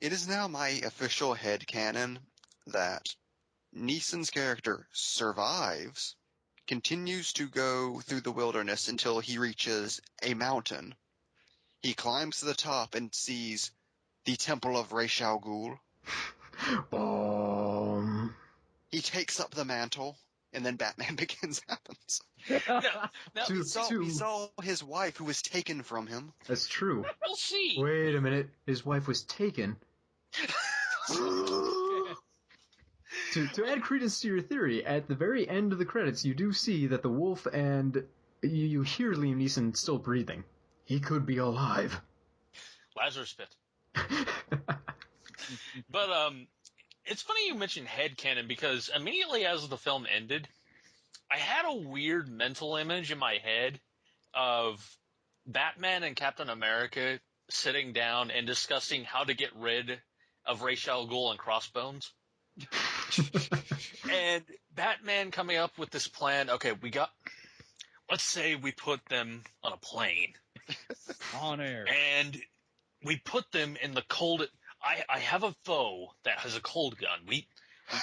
Speaker 9: It is now my official headcanon that Neeson's character survives, continues to go through the wilderness until he reaches a mountain. He climbs to the top and sees the Temple of Ra's al Ghul.
Speaker 6: Boom.
Speaker 9: He takes up the mantle, and then Batman Begins happens.
Speaker 7: Now,
Speaker 9: He saw his wife, who was taken from him.
Speaker 6: That's true.
Speaker 7: we'll see.
Speaker 6: Wait a minute. His wife was taken. To add credence to your theory, at the very end of the credits, you do see that the wolf and you hear Liam Neeson still breathing. He could be alive.
Speaker 7: Lazarus Pit. But it's funny you mentioned headcanon because immediately as the film ended, I had a weird mental image in my head of Batman and Captain America sitting down and discussing how to get rid of Ra's al Ghul and Crossbones. And Batman coming up with this plan. Okay, let's say we put them on a plane.
Speaker 8: On air.
Speaker 7: And we put them in the cold. I have a foe that has a cold gun. We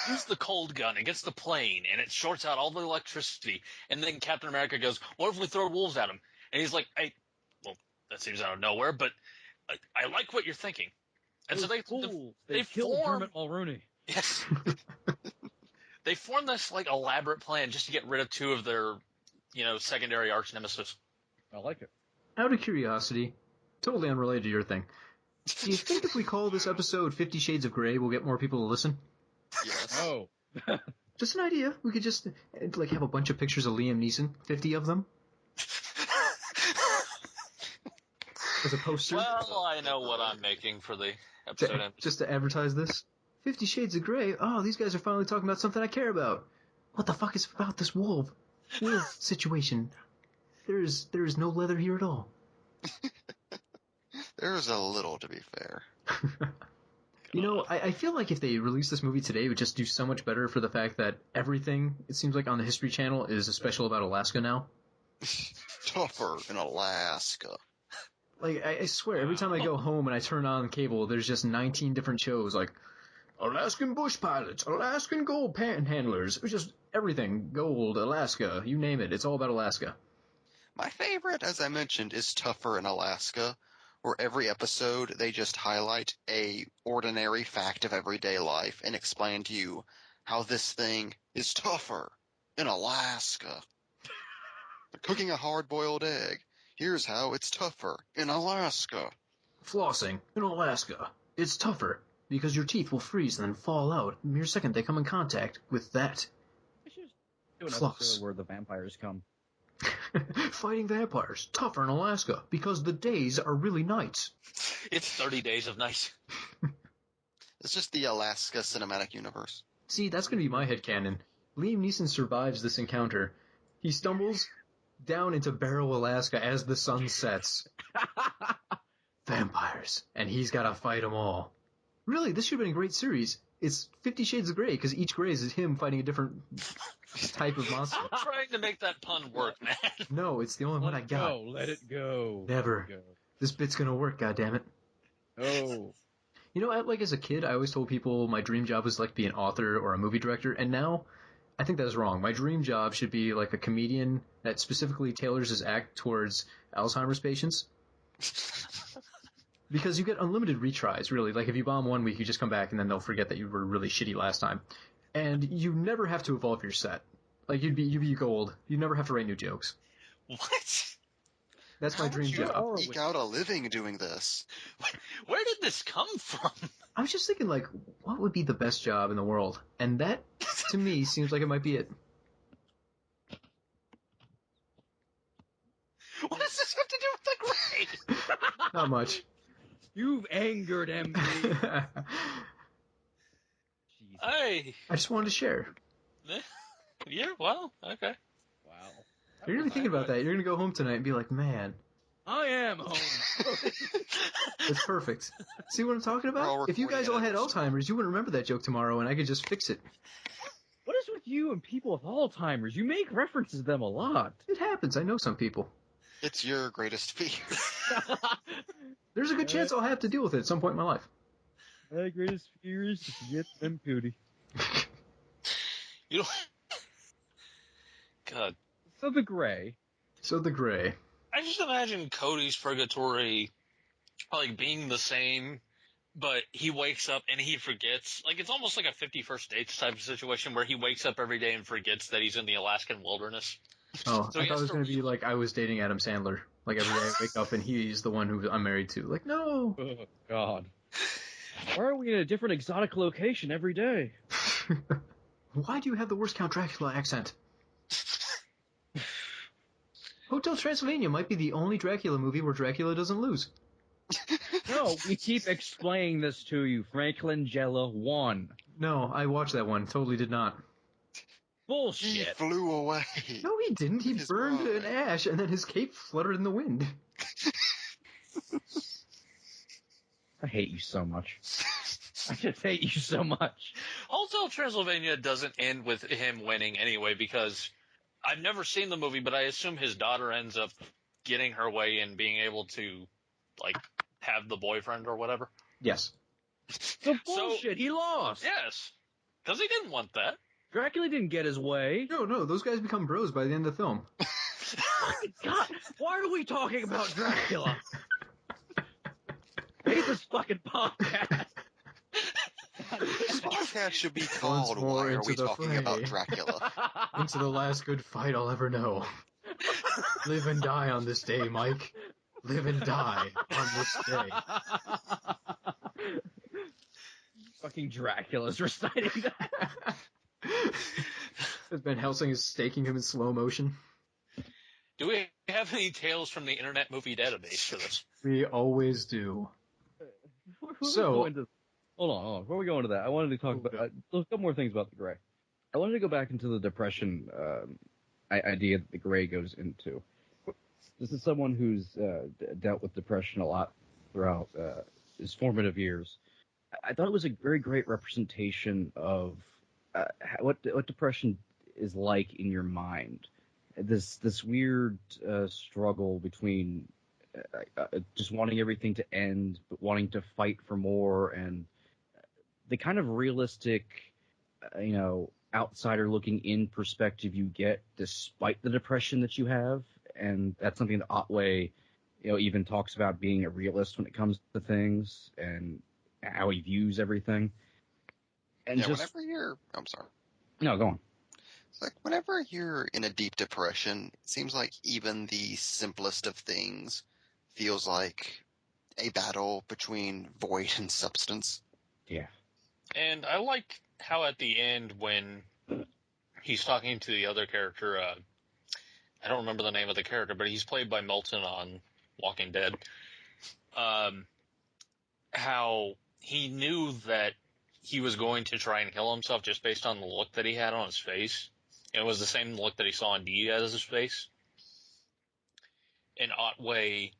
Speaker 7: use the cold gun against the plane, and it shorts out all the electricity. And then Captain America goes, what if we throw wolves at him? And he's like, well, that seems out of nowhere, but I like what you're thinking. And so they
Speaker 8: killed
Speaker 7: form,
Speaker 8: Dermot Mulroney.
Speaker 7: Yes. They form this like elaborate plan just to get rid of two of their, secondary arch nemesis.
Speaker 8: I like it.
Speaker 6: Out of curiosity, totally unrelated to your thing, do you think if we call this episode 50 Shades of Grey, we'll get more people to listen?
Speaker 9: Yes.
Speaker 8: Oh.
Speaker 6: Just an idea. We could just have a bunch of pictures of Liam Neeson, 50 of them. As a poster.
Speaker 7: Well, I know what I'm making for the episode.
Speaker 6: Just to advertise this. 50 Shades of Grey. Oh, these guys are finally talking about something I care about. What the fuck is about this wolf situation? There is no leather here at all.
Speaker 9: There's a little, to be fair.
Speaker 6: I feel like if they released this movie today, it would just do so much better for the fact that everything, it seems like on the History Channel, is a special about Alaska now.
Speaker 9: Tougher in Alaska.
Speaker 6: Like, I swear, every time I go home and I turn on cable, there's just 19 different shows, like Alaskan bush pilots, Alaskan gold panhandlers, it's just everything. Gold, Alaska, you name it. It's all about Alaska.
Speaker 9: My favorite, as I mentioned, is Tougher in Alaska, where every episode they just highlight a ordinary fact of everyday life and explain to you how this thing is tougher in Alaska. Cooking a hard-boiled egg. Here's how it's tougher in Alaska.
Speaker 6: Flossing in Alaska. It's tougher because your teeth will freeze and then fall out the mere second they come in contact with that.
Speaker 8: I should do an
Speaker 6: Floss.
Speaker 8: episode where the vampires come.
Speaker 6: Fighting vampires. Tougher in Alaska because the days are really nights.
Speaker 7: It's 30 days of night.
Speaker 9: It's just the Alaska cinematic universe.
Speaker 6: See, that's going to be my headcanon. Liam Neeson survives this encounter. He stumbles down into Barrow, Alaska as the sun sets. Vampires. And he's got to fight them all. Really, this should have been a great series. It's 50 Shades of Grey, because each Grey is him fighting a different type of monster.
Speaker 7: I'm trying to make that pun work, man.
Speaker 6: No, it's the only one I got.
Speaker 8: Let it go.
Speaker 6: Never.
Speaker 8: Let it go.
Speaker 6: This bit's gonna work, goddammit.
Speaker 8: Oh.
Speaker 6: As a kid, I always told people my dream job was like to be an author or a movie director, and now I think that's wrong. My dream job should be like a comedian that specifically tailors his act towards Alzheimer's patients. Because you get unlimited retries, really. Like, if you bomb one week, you just come back, and then they'll forget that you were really shitty last time. And you never have to evolve your set. Like, you'd be gold. You never have to write new jokes.
Speaker 7: What?
Speaker 6: That's my dream job.
Speaker 9: How would you eke out a living doing this?
Speaker 7: Where did this come from?
Speaker 6: I was just thinking, like, what would be the best job in the world? And that, to me, seems like it might be it.
Speaker 7: What does this have to do with the Grey?
Speaker 6: Not much.
Speaker 8: You've angered MB.
Speaker 7: Hey.
Speaker 6: I just wanted to share.
Speaker 7: Yeah, well, okay.
Speaker 8: Wow.
Speaker 6: You're gonna be thinking about that. You're gonna go home tonight and be like, man,
Speaker 8: I am home.
Speaker 6: it's perfect. See what I'm talking
Speaker 9: We're all
Speaker 6: about? If you guys all
Speaker 9: recording
Speaker 6: had
Speaker 9: it.
Speaker 6: Alzheimer's, you wouldn't remember that joke tomorrow, and I could just fix it.
Speaker 8: What is with you and people with Alzheimer's? You make references to them a lot.
Speaker 6: It happens. I know some people.
Speaker 9: It's your greatest fear.
Speaker 6: There's a good chance I'll have to deal with it at some point in my life.
Speaker 8: My greatest fear is to get them cootie.
Speaker 7: You know, God.
Speaker 8: So the Gray.
Speaker 6: So the Gray.
Speaker 7: I just imagine Cody's purgatory like being the same, but he wakes up and he forgets. Like, it's almost like a 51st Dates type of situation where he wakes up every day and forgets that he's in the Alaskan wilderness.
Speaker 6: Oh,
Speaker 7: So
Speaker 6: I
Speaker 7: he
Speaker 6: thought
Speaker 7: has
Speaker 6: it was
Speaker 7: to
Speaker 6: going to be like I was dating Adam Sandler. Like every day I wake up and he's the one who I'm married to. Like, no.
Speaker 8: Oh, God. Why are we in a different exotic location every day?
Speaker 6: Why do you have the worst Count Dracula accent? Hotel Transylvania might be the only Dracula movie where Dracula doesn't lose.
Speaker 8: No, we keep explaining this to you. Franklin Jella won.
Speaker 6: No, I watched that one. Totally did not.
Speaker 9: He
Speaker 8: Bullshit.
Speaker 9: flew away.
Speaker 6: No, he didn't. He
Speaker 9: His
Speaker 6: burned
Speaker 9: bride.
Speaker 6: an ash, and then his cape fluttered in the wind.
Speaker 8: I hate you so much. I just hate you so much.
Speaker 7: Hotel Transylvania doesn't end with him winning anyway, because I've never seen the movie, but I assume his daughter ends up getting her way and being able to, like, have the boyfriend or whatever.
Speaker 6: Yes.
Speaker 8: So bullshit, he lost.
Speaker 7: Yes. Because he didn't want that.
Speaker 8: Dracula didn't get his way.
Speaker 6: No, those guys become bros by the end of the film.
Speaker 8: God, why are we talking about Dracula? I hate this fucking podcast.
Speaker 9: This podcast should be
Speaker 6: Once
Speaker 9: called
Speaker 6: more
Speaker 9: Why Are
Speaker 6: into
Speaker 9: We
Speaker 6: the
Speaker 9: Talking
Speaker 6: fray.
Speaker 9: About Dracula?
Speaker 6: Into the last good fight I'll ever know. Live and die on this day, Mike. Live and die on this day.
Speaker 8: Fucking Dracula's reciting that.
Speaker 6: Van Helsing is staking him in slow motion.
Speaker 7: Do we have any tales from the Internet Movie Database for this?
Speaker 6: We always do.
Speaker 8: Hold on. Before we go into that, I wanted to talk about a couple more things about the Gray. I wanted to go back into the depression idea that the Gray goes into. This is someone who's dealt with depression a lot throughout his formative years. I thought it was a very great representation of what depression is like in your mind. This weird struggle between just wanting everything to end, but wanting to fight for more, and the kind of realistic, outsider looking in perspective you get despite the depression that you have. And that's something that Otway, even talks about being a realist when it comes to things and how he views everything. And
Speaker 9: whenever you're... I'm sorry.
Speaker 8: No, go on.
Speaker 9: It's like, whenever you're in a deep depression, it seems like even the simplest of things feels like a battle between void and substance.
Speaker 8: Yeah.
Speaker 7: And I like how at the end when he's talking to the other character, I don't remember the name of the character, but he's played by Milton on Walking Dead, how he knew that he was going to try and kill himself just based on the look that he had on his face. It was the same look that he saw in Diaz's face. And Otway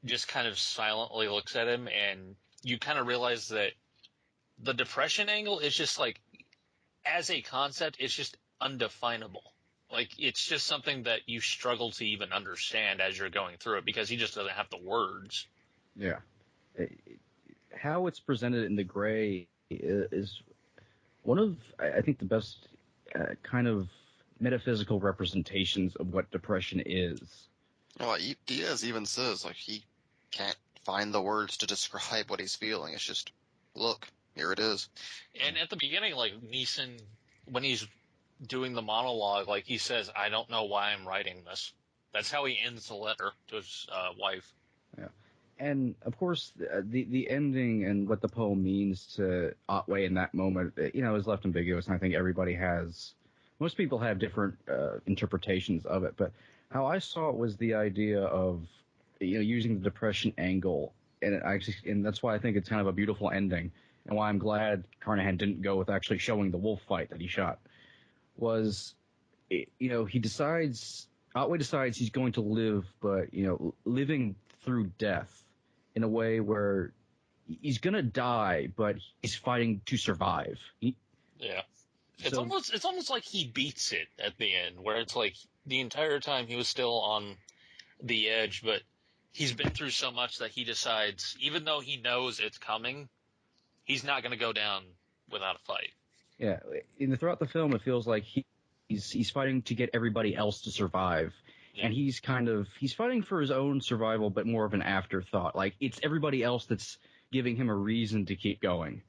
Speaker 7: just kind of silently looks at him, and you kind of realize that the depression angle is just like, as a concept, it's just undefinable. Like, it's just something that you struggle to even understand as you're going through it, because he just doesn't have the words.
Speaker 8: Yeah. How it's presented in The Gray is one of, I think, the best kind of metaphysical representations of what depression is.
Speaker 9: Well, Diaz even says, like, he can't find the words to describe what he's feeling. It's just, look, here it is.
Speaker 7: And at the beginning, like, Neeson, when he's doing the monologue, like, he says, I don't know why I'm writing this. That's how he ends the letter to his wife.
Speaker 8: Yeah. And, of course, the ending and what the poem means to Otway in that moment, is left ambiguous, and I think everybody has... Most people have different interpretations of it, but how I saw it was the idea of, using the depression angle and that's why I think it's kind of a beautiful ending, and why I'm glad Carnahan didn't go with actually showing the wolf fight that he shot. He decides, Otway decides he's going to live, but, living through death in a way where he's going to die, but he's fighting to survive.
Speaker 7: Yeah. It's almost like he beats it at the end, where it's like the entire time he was still on the edge, but he's been through so much that he decides, even though he knows it's coming, he's not going to go down without a fight.
Speaker 8: Yeah. Throughout the film, it feels like he's fighting to get everybody else to survive. Yeah. And he's fighting for his own survival, but more of an afterthought. Like, it's everybody else that's giving him a reason to keep going.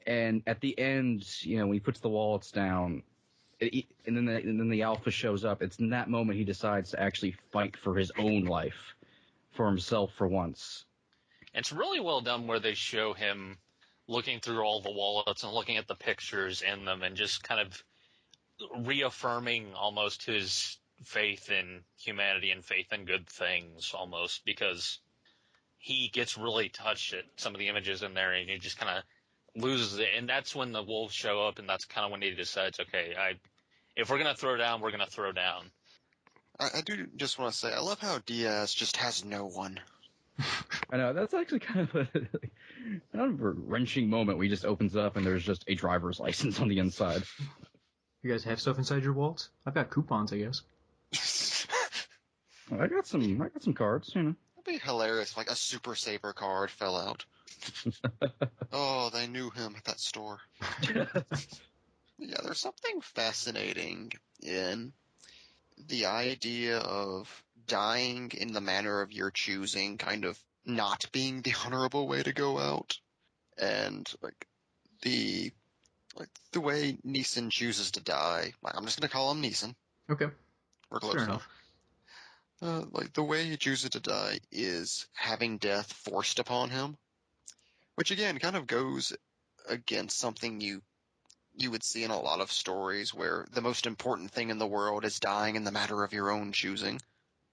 Speaker 8: And at the end, when he puts the wallets down, and then the alpha shows up, it's in that moment he decides to actually fight for his own life, for himself for once.
Speaker 7: It's really well done where they show him looking through all the wallets and looking at the pictures in them and just kind of reaffirming almost his faith in humanity and faith in good things almost, because he gets really touched at some of the images in there and he just kind of loses it. And that's when the wolves show up, and that's kind of when he decides, okay, if we're going to throw down, we're going to throw down.
Speaker 9: I do just want to say, I love how Diaz just has no one.
Speaker 8: I know, that's actually kind of a wrenching moment where he just opens up and there's just a driver's license on the inside.
Speaker 6: You guys have stuff inside your wallets? I've got coupons, I guess.
Speaker 8: I got some cards,
Speaker 9: It'd be hilarious if, like, a Super Saver card fell out. Oh, they knew him at that store. Yeah, there's something fascinating in the idea of dying in the manner of your choosing kind of not being the honorable way to go out. And, the way Neeson chooses to die. I'm just going to call him Neeson.
Speaker 6: Okay.
Speaker 9: We're close enough. The way he chooses to die is having death forced upon him. Which, again, kind of goes against something you would see in a lot of stories where the most important thing in the world is dying in the matter of your own choosing.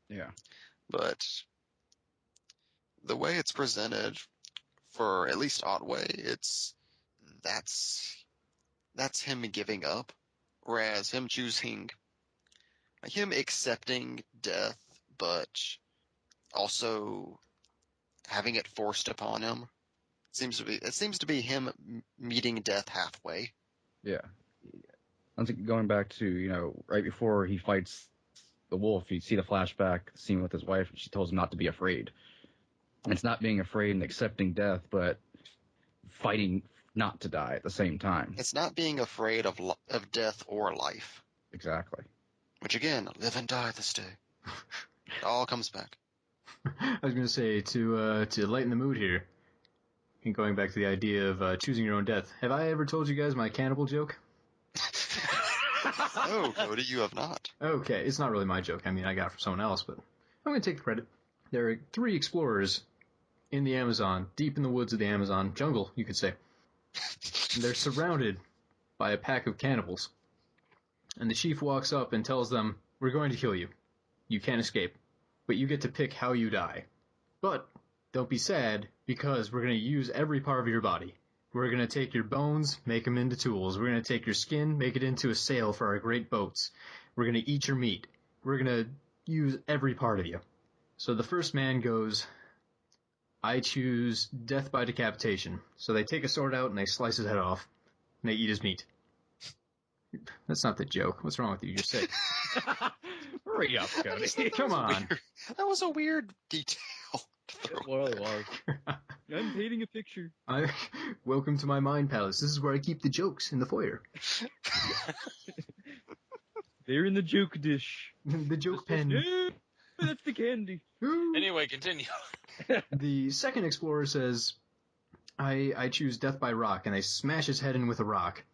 Speaker 8: Yeah.
Speaker 9: But the way it's presented for at least Otway, that's him giving up. Whereas him choosing, him accepting death, but also having it forced upon him. It seems to be him meeting death halfway.
Speaker 8: Yeah. I think going back to, right before he fights the wolf, you see the flashback scene with his wife, and she tells him not to be afraid. And it's not being afraid and accepting death, but fighting not to die at the same time.
Speaker 9: It's not being afraid of death or life.
Speaker 8: Exactly.
Speaker 9: Which, again, live and die this day. It all comes back.
Speaker 6: I was going to say, to lighten the mood here, and going back to the idea of choosing your own death, have I ever told you guys my cannibal joke?
Speaker 9: No, Cody, you have not.
Speaker 6: Okay, it's not really my joke. I mean, I got it from someone else, but I'm going to take the credit. There are 3 explorers in the Amazon, deep in the woods of the Amazon jungle, you could say. And they're surrounded by a pack of cannibals. And the chief walks up and tells them, "We're going to kill you. You can't escape, but you get to pick how you die. But don't be sad, because we're going to use every part of your body. We're going to take your bones, make them into tools. We're going to take your skin, make it into a sail for our great boats. We're going to eat your meat. We're going to use every part of you." So the first man goes, "I choose death by decapitation." So they take a sword out and they slice his head off, and they eat his meat. That's not the joke. What's wrong with you? You're sick.
Speaker 8: Hurry up, Cody.
Speaker 6: Come on.
Speaker 9: That was a weird detail.
Speaker 8: It really was. I'm painting a picture.
Speaker 6: Welcome to my mind palace. This is where I keep the jokes in the foyer.
Speaker 8: They're in the joke dish.
Speaker 6: The joke pen.
Speaker 8: Yeah, that's the candy.
Speaker 7: Anyway, continue.
Speaker 6: The second explorer says, I choose death by rock, and they smash his head in with a rock.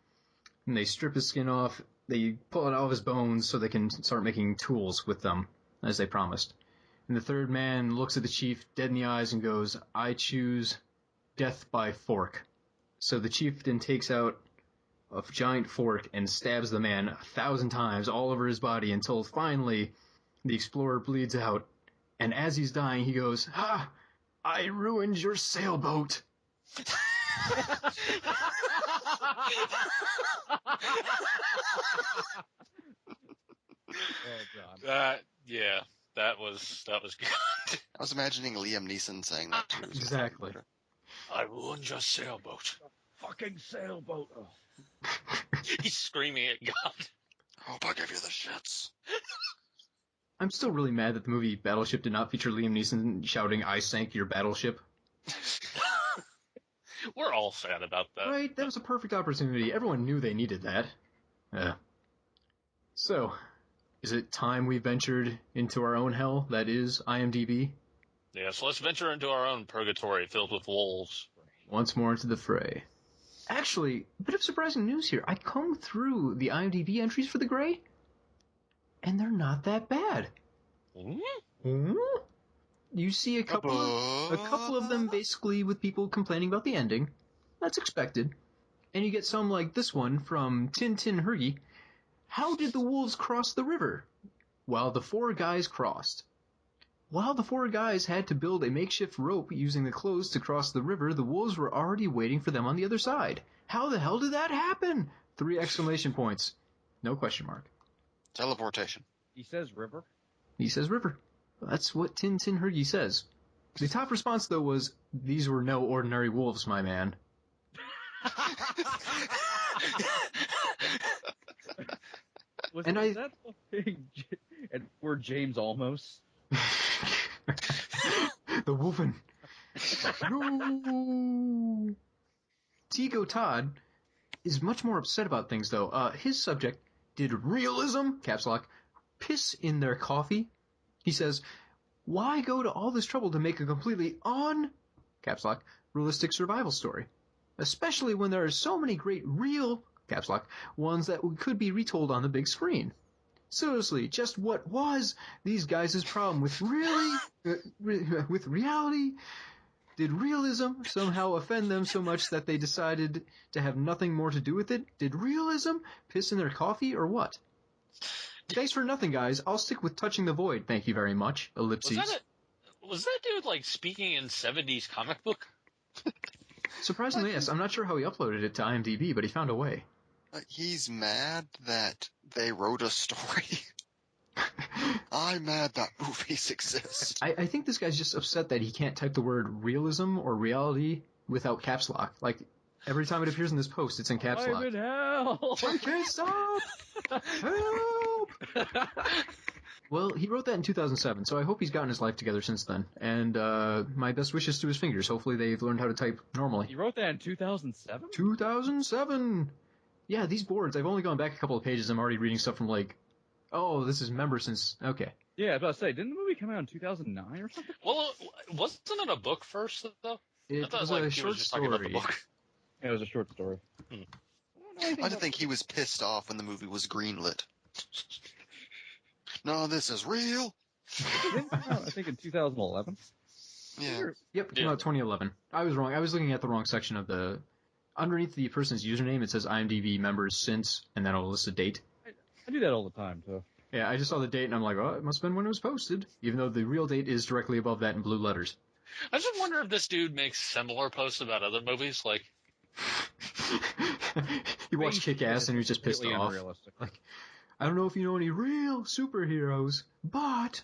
Speaker 6: And they strip his skin off, they pull out all of his bones so they can start making tools with them, as they promised. And the third man looks at the chief dead in the eyes and goes, "I choose death by fork." So the chief then takes out a giant fork and stabs the man 1,000 times all over his body until finally the explorer bleeds out. And as he's dying, he goes, "Ha! I ruined your sailboat.
Speaker 8: Oh God.
Speaker 7: That was good.
Speaker 9: I was imagining Liam Neeson saying that too.
Speaker 6: Exactly.
Speaker 7: I ruined your sailboat.
Speaker 8: Fucking sailboat. Oh.
Speaker 7: He's screaming at God.
Speaker 9: I hope I give you the shits.
Speaker 6: I'm still really mad that the movie Battleship did not feature Liam Neeson shouting, "I sank your battleship."
Speaker 7: We're all sad about that.
Speaker 6: Right? That was a perfect opportunity. Everyone knew they needed that. So, is it time we ventured into our own hell, that is IMDb?
Speaker 7: Yeah, so let's venture into our own purgatory filled with wolves.
Speaker 6: Once more into the fray. Actually, a bit of surprising news here. I combed through the IMDb entries for The Grey, and they're not that bad.
Speaker 7: Mm-hmm.
Speaker 6: You see a couple of them basically with people complaining about the ending. That's expected. And you get some like this one from Tin Tin Hergy. How did the wolves cross the river? While the four guys crossed. While the four guys had to build a makeshift rope using the clothes to cross the river, the wolves were already waiting for them on the other side. How the hell did that happen? 3 exclamation points. No question mark.
Speaker 9: Teleportation.
Speaker 8: He says river.
Speaker 6: He says river. That's what Tin Tin Hergy says. The top response, though, was, "These were no ordinary wolves, my man."
Speaker 8: Was
Speaker 6: And
Speaker 8: that the thing? And we're James Almost.
Speaker 6: The wolfen. No. Tigo Todd is much more upset about things, though. His subject, did realism, caps lock, piss in their coffee? He says, why go to all this trouble to make a completely caps lock, realistic survival story? Especially when there are so many great real, caps lock, ones that could be retold on the big screen. Seriously, just what was these guys' problem with with reality? Did realism somehow offend them so much that they decided to have nothing more to do with it? Did realism piss in their coffee or what? Thanks for nothing, guys. I'll stick with Touching the Void. Thank you very much. Ellipses.
Speaker 7: Was that dude like speaking in 70s comic book?
Speaker 6: Surprisingly, yes. I'm not sure how he uploaded it to IMDb, but he found a way.
Speaker 9: He's mad that they wrote a story. I'm mad that movies exist.
Speaker 6: I think this guy's just upset that he can't type the word realism or reality without caps lock. Like, every time it appears in this post, it's in caps lock.
Speaker 8: I'm in hell!
Speaker 6: I can't stop! Help! Well, he wrote that in 2007, so I hope he's gotten his life together since then. And my best wishes to his fingers. Hopefully they've learned how to type normally.
Speaker 8: He wrote that in 2007?
Speaker 6: 2007! Yeah, these boards, I've only gone back a couple of pages. I'm already reading stuff from like, oh, this is member since, okay.
Speaker 8: Yeah, I was about to say, didn't the movie come out in 2009 or something?
Speaker 7: Well, wasn't it a book first, though?
Speaker 6: It
Speaker 7: I thought,
Speaker 6: was
Speaker 7: like,
Speaker 6: a
Speaker 7: he
Speaker 6: short
Speaker 7: was just talking about the
Speaker 6: story.
Speaker 7: book.
Speaker 8: Yeah, it was a short story.
Speaker 9: I just think he was pissed off when the movie was greenlit. No, this is real.
Speaker 8: It didn't come out, I think, in 2011.
Speaker 9: Yeah.
Speaker 6: Yep, it came out 2011. I was wrong. I was looking at the wrong section of the... Underneath the person's username, it says IMDb members since, and then it'll list a date.
Speaker 8: I do that all the time, so...
Speaker 6: Yeah, I just saw the date, and I'm like, oh, it must have been when it was posted, even though the real date is directly above that in blue letters.
Speaker 7: I just wonder if this dude makes similar posts about other movies, like...
Speaker 6: He watched Kick-Ass, and he was just pissed off. Like, I don't know if you know any real superheroes, but...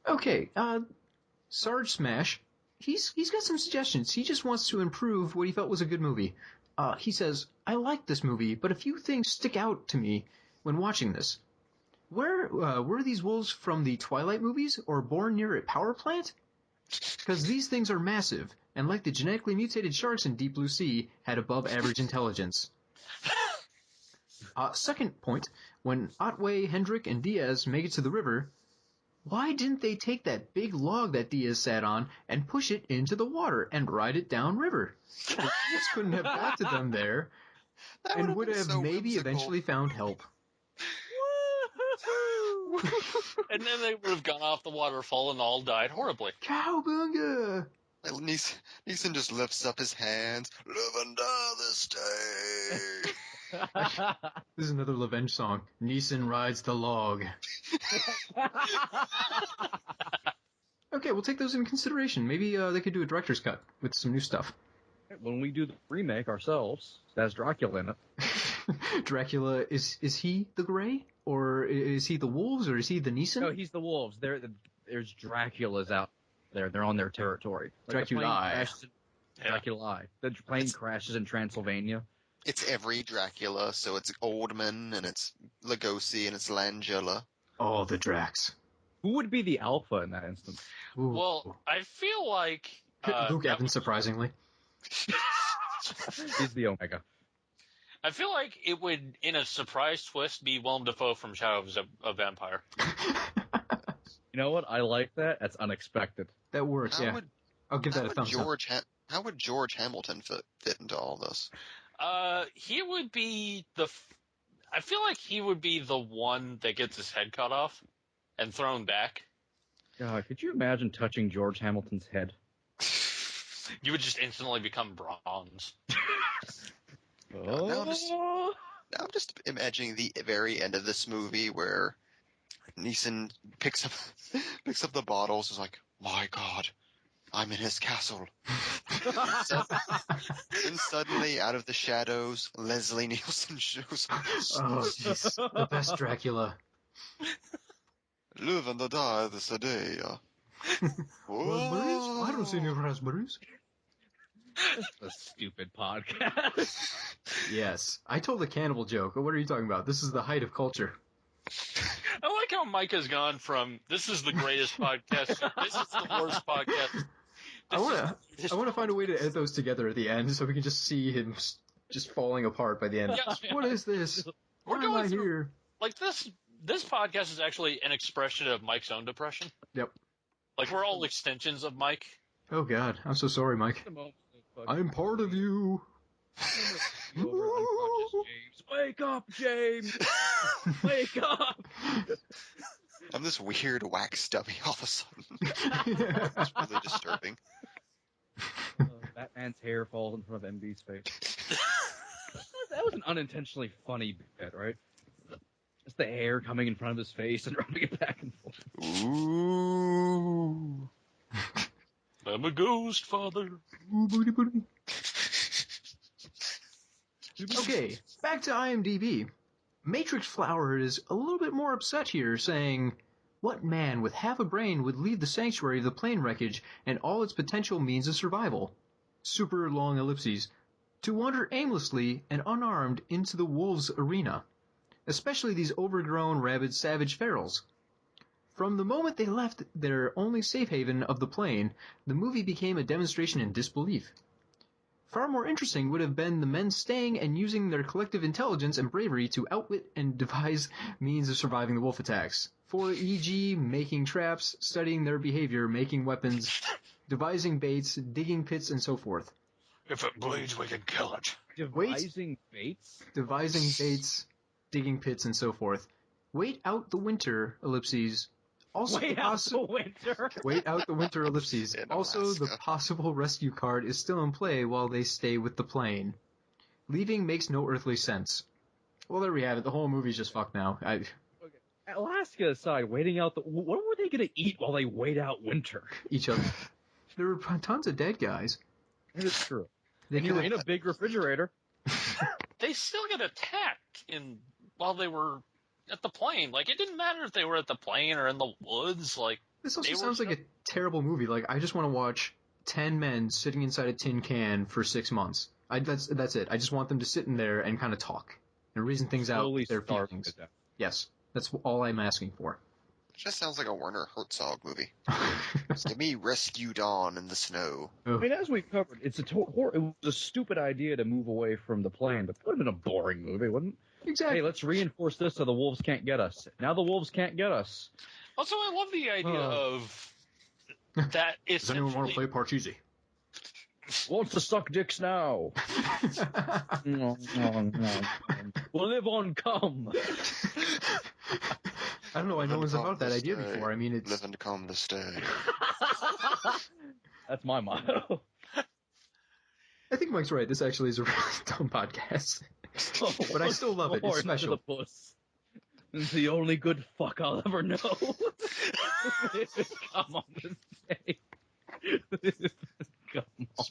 Speaker 6: Okay, Sarge Smash, he's got some suggestions. He just wants to improve what he felt was a good movie. He says, I like this movie, but a few things stick out to me when watching this. Were these wolves from the Twilight movies or born near a power plant? Because these things are massive, and like the genetically mutated sharks in Deep Blue Sea, had above average intelligence. Second point, when Otway, Hendrick, and Diaz make it to the river, why didn't they take that big log that Diaz sat on and push it into the water and ride it downriver? Diaz couldn't have got to them there, and would have
Speaker 9: so
Speaker 6: maybe
Speaker 9: whimsical.
Speaker 6: eventually found help.
Speaker 7: And then they would have gone off the waterfall and all died horribly.
Speaker 6: Cowabunga!
Speaker 9: Like, Neeson just lifts up his hands. Live and die this day.
Speaker 6: This is another Lavenge song. Neeson rides the log. Okay, we'll take those into consideration. Maybe they could do a director's cut with some new stuff.
Speaker 8: When we do the remake ourselves, that's Dracula in it.
Speaker 6: Dracula, is he the Grey? Or is he the Wolves? Or is he the Neeson?
Speaker 8: No, he's the wolves. There's Draculas out there. They're on their territory.
Speaker 6: Dracula.
Speaker 8: Dracula. The plane crashes in Transylvania.
Speaker 9: It's every Dracula, so it's Oldman, and it's Lugosi, and it's Langella.
Speaker 6: Oh, the Drax.
Speaker 8: Who would be the alpha in that instance?
Speaker 6: Ooh.
Speaker 7: Well, I feel like
Speaker 6: Luke Evans, surprisingly.
Speaker 8: He's the Omega.
Speaker 7: I feel like it would, in a surprise twist, be Willem Dafoe from Shadows of Empire.
Speaker 8: You know what? I like that. That's unexpected.
Speaker 6: That works, yeah. I'll give that a thumbs up.
Speaker 9: How would George Hamilton fit into all this?
Speaker 7: He would be I feel like he would be the one that gets his head cut off and thrown back.
Speaker 8: God, could you imagine touching George Hamilton's head?
Speaker 7: You would just instantly become bronze.
Speaker 9: Now I'm just imagining the very end of this movie where Neeson picks up the bottles, is like, my God, I'm in his castle. Then suddenly, out of the shadows, Leslie Nielsen shows up.
Speaker 6: Oh, jeez. The best Dracula.
Speaker 9: Live and die this day.
Speaker 6: Raspberries? I don't see any raspberries.
Speaker 8: That's a stupid podcast.
Speaker 6: Yes. I told a cannibal joke. What are you talking about? This is the height of culture.
Speaker 7: I like how Mike has gone from, this is the greatest podcast, this is the worst podcast.
Speaker 6: I want to find a way to edit those together at the end so we can just see him just falling apart by the end.
Speaker 7: Yeah.
Speaker 6: What is this?
Speaker 7: We're
Speaker 6: Why am
Speaker 7: going
Speaker 6: I
Speaker 7: through,
Speaker 6: here?
Speaker 7: like this podcast is actually an expression of Mike's own depression.
Speaker 6: Yep.
Speaker 7: Like we're all extensions of Mike.
Speaker 6: Oh God, I'm so sorry, Mike. I'm part of you.
Speaker 8: Wake up, James! Wake up!
Speaker 9: I'm this weird wax dummy all of a sudden. It's really disturbing.
Speaker 8: Batman's hair falls in front of MB's face. That was an unintentionally funny bit, right? Just the hair coming in front of his face and rubbing it back and forth.
Speaker 9: Ooh.
Speaker 7: I'm a ghost, father.
Speaker 6: Ooh, booty, booty. Okay, back to IMDb. Matrix Flower is a little bit more upset here, saying, "What man with half a brain would leave the sanctuary of the plane wreckage and all its potential means of survival? Super long ellipses. To wander aimlessly and unarmed into the wolves' arena. Especially these overgrown, rabid, savage ferals. From the moment they left their only safe haven of the plane, the movie became a demonstration in disbelief. Far more interesting would have been the men staying and using their collective intelligence and bravery to outwit and devise means of surviving the wolf attacks. For e.g., making traps, studying their behavior, making weapons, devising baits, digging pits, and so forth.
Speaker 2: If it bleeds, we can kill it.
Speaker 8: Devising baits?
Speaker 6: Devising baits, digging pits, and so forth. Wait out the winter, ellipses. Also,
Speaker 8: Wait out the winter.
Speaker 6: Wait out the winter, ellipses.
Speaker 9: In
Speaker 6: Also,
Speaker 9: Alaska.
Speaker 6: the possible rescue card is still in play while they stay with the plane. Leaving makes no earthly sense. Well, there we have it. The whole movie's just fucked now.
Speaker 8: Alaska aside, waiting out what were they going to eat while they wait out winter?
Speaker 6: Each other. There were tons of dead guys.
Speaker 8: That is true.
Speaker 6: They
Speaker 8: You were in a big refrigerator.
Speaker 7: They still get attacked while they were at the plane. Like, it didn't matter if they were at the plane or in the woods. Like,
Speaker 6: This also
Speaker 7: they were
Speaker 6: sounds like a terrible movie. Like, I just want to watch 10 men sitting inside a tin can for 6 months. That's it. I just want them to sit in there and kind of talk and reason things out
Speaker 8: Slowly
Speaker 6: with their
Speaker 8: starving
Speaker 6: feelings.
Speaker 8: to death.
Speaker 6: Yes, that's all I'm asking for.
Speaker 9: It just sounds like a Werner Herzog movie. Just give me Rescue Dawn in the snow.
Speaker 8: I mean, as we've covered, it was a stupid idea to move away from the plane, but that would have been a boring movie, wouldn't it?
Speaker 6: Exactly.
Speaker 8: Hey, let's reinforce this so the wolves can't get us. Now the wolves can't get us.
Speaker 7: also, I love the idea of that.
Speaker 6: Does anyone want to play Parcheesi?
Speaker 8: Wants to suck dicks now. No. We'll live on cum.
Speaker 6: I don't know why no one's
Speaker 9: Live
Speaker 6: about that
Speaker 9: to
Speaker 6: idea
Speaker 9: stay.
Speaker 6: before. I mean, it's...
Speaker 9: Live and come to stay.
Speaker 8: That's my motto.
Speaker 6: I think Mike's right. This actually is a really dumb podcast. But I still love it. It's
Speaker 8: Lord,
Speaker 6: special.
Speaker 8: The puss. It's the only good fuck I'll ever know. Come on, this day. Come on.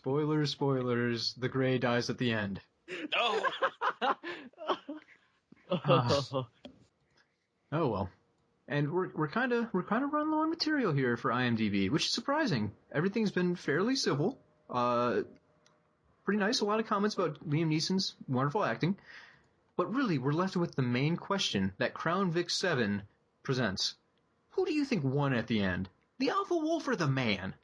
Speaker 6: Spoilers. The Gray dies at the end.
Speaker 7: No.
Speaker 6: Oh well. And we're kind of running low on material here for IMDb, which is surprising. Everything's been fairly civil. Pretty nice. A lot of comments about Liam Neeson's wonderful acting. But really, we're left with the main question that Crown Vic 7 presents. Who do you think won at the end? The Alpha Wolf or the man?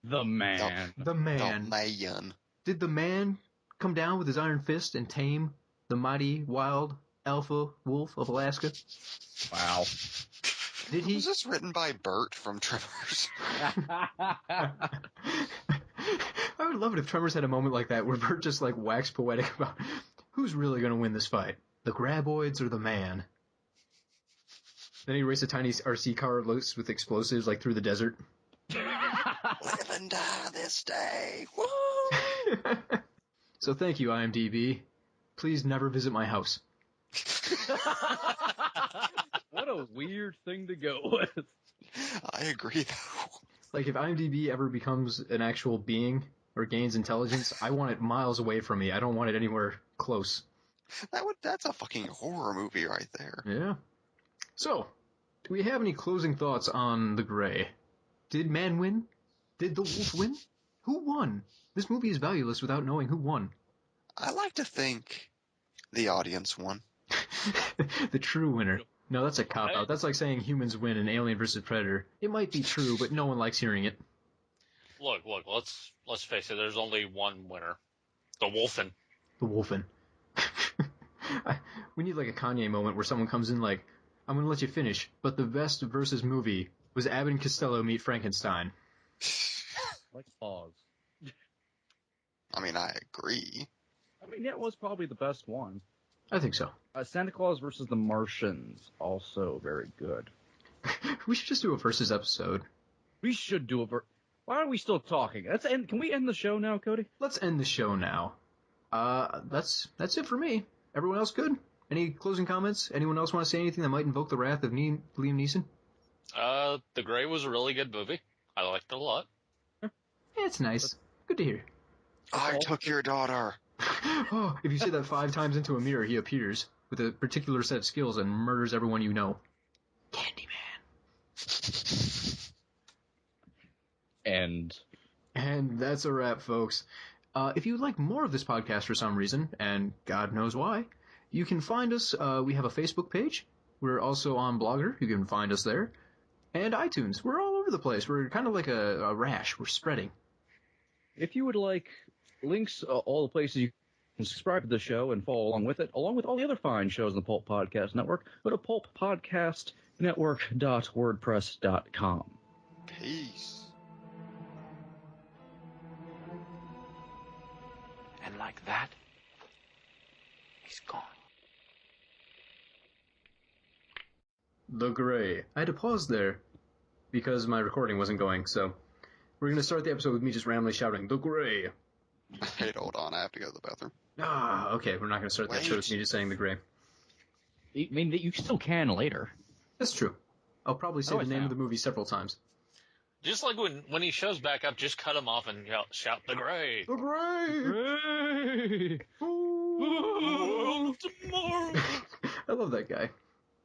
Speaker 8: The man.
Speaker 6: The man.
Speaker 9: The man.
Speaker 6: Did the man come down with his iron fist and tame the mighty, wild Alpha Wolf of Alaska?
Speaker 8: Wow.
Speaker 6: Did he?
Speaker 9: Was this written by Bert from Tremors?
Speaker 6: I would love it if Tremors had a moment like that where Bert just like waxed poetic about who's really going to win this fight, the graboids or the man. Then he raced a tiny RC car loose with explosives like through the desert.
Speaker 9: Live and die this day. Woo!
Speaker 6: So thank you, IMDb. Please never visit my house.
Speaker 8: What a weird thing to go with.
Speaker 9: I agree, though.
Speaker 6: Like, if IMDb ever becomes an actual being or gains intelligence, I want it miles away from me. I don't want it anywhere close.
Speaker 9: That's a fucking horror movie right there.
Speaker 6: Yeah. So, do we have any closing thoughts on The Gray? Did man win? Did the wolf win? Who won? This movie is valueless without knowing who won.
Speaker 9: I like to think the audience won.
Speaker 6: The true winner. No, that's a cop-out. That's like saying humans win in Alien vs. Predator. It might be true, but no one likes hearing it.
Speaker 7: Look, let's face it, there's only one winner. The Wolfen.
Speaker 6: The Wolfen. We need like a Kanye moment where someone comes in like, I'm going to let you finish, but the best versus movie was Abbott and Costello meet Frankenstein.
Speaker 8: Like pause.
Speaker 9: I mean, I agree.
Speaker 8: I mean, that was probably the best one.
Speaker 6: I think so.
Speaker 8: Santa Claus versus the Martians, also very good.
Speaker 6: We should just do a versus episode.
Speaker 8: We should do Why are we still talking? Can we end the show now, Cody?
Speaker 6: Let's end the show now. That's it for me. Everyone else good? Any closing comments? Anyone else want to say anything that might invoke the wrath of Liam Neeson?
Speaker 7: The Gray was a really good movie. I liked it a lot.
Speaker 6: Yeah, it's nice. Good to hear.
Speaker 9: I took your daughter.
Speaker 6: Oh, if you say that 5 times into a mirror, he appears with a particular set of skills and murders everyone you know. Candyman. And that's a wrap, folks. If you'd like more of this podcast for some reason, and God knows why, you can find us. We have a Facebook page. We're also on Blogger. You can find us there. And iTunes. We're all over the place. We're kind of like a rash. We're spreading.
Speaker 8: If you would like links, all the places you can subscribe to the show and follow along with it, along with all the other fine shows in the Pulp Podcast Network, go to pulppodcastnetwork.wordpress.com.
Speaker 9: Peace.
Speaker 1: And like that, he's gone.
Speaker 6: The Gray. I had to pause there because my recording wasn't going, so we're going to start the episode with me just randomly shouting, The Gray.
Speaker 9: Wait, hold on. I have to go to the bathroom.
Speaker 6: Okay. We're not going to start the episode with me just saying The Gray.
Speaker 8: I mean, you still can later.
Speaker 6: That's true. I'll probably say the name of the movie several times.
Speaker 7: Just like when he shows back up, just cut him off and shout, The Gray!
Speaker 6: The Gray!
Speaker 8: Hooray!
Speaker 7: World of tomorrow!
Speaker 6: I love that guy.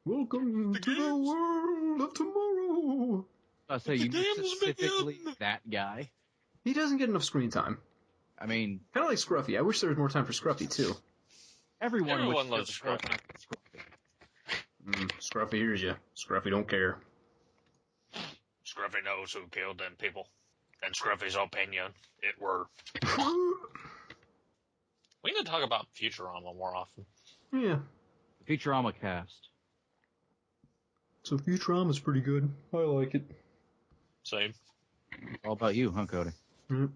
Speaker 6: Welcome to the world of tomorrow!
Speaker 8: I say you specifically that guy.
Speaker 6: He doesn't get enough screen time.
Speaker 8: I mean,
Speaker 6: kind of like Scruffy. I wish there was more time for Scruffy, too.
Speaker 7: Everyone loves Scruffy.
Speaker 6: Scruffy hears you. Scruffy don't care.
Speaker 7: Scruffy knows who killed them people. And Scruffy's opinion, it were. We need to talk about Futurama more often.
Speaker 6: Yeah.
Speaker 8: Futurama cast.
Speaker 6: So Futurama's pretty good. I like it.
Speaker 7: Same.
Speaker 8: All about you, huh, Cody?
Speaker 6: Mm-hmm.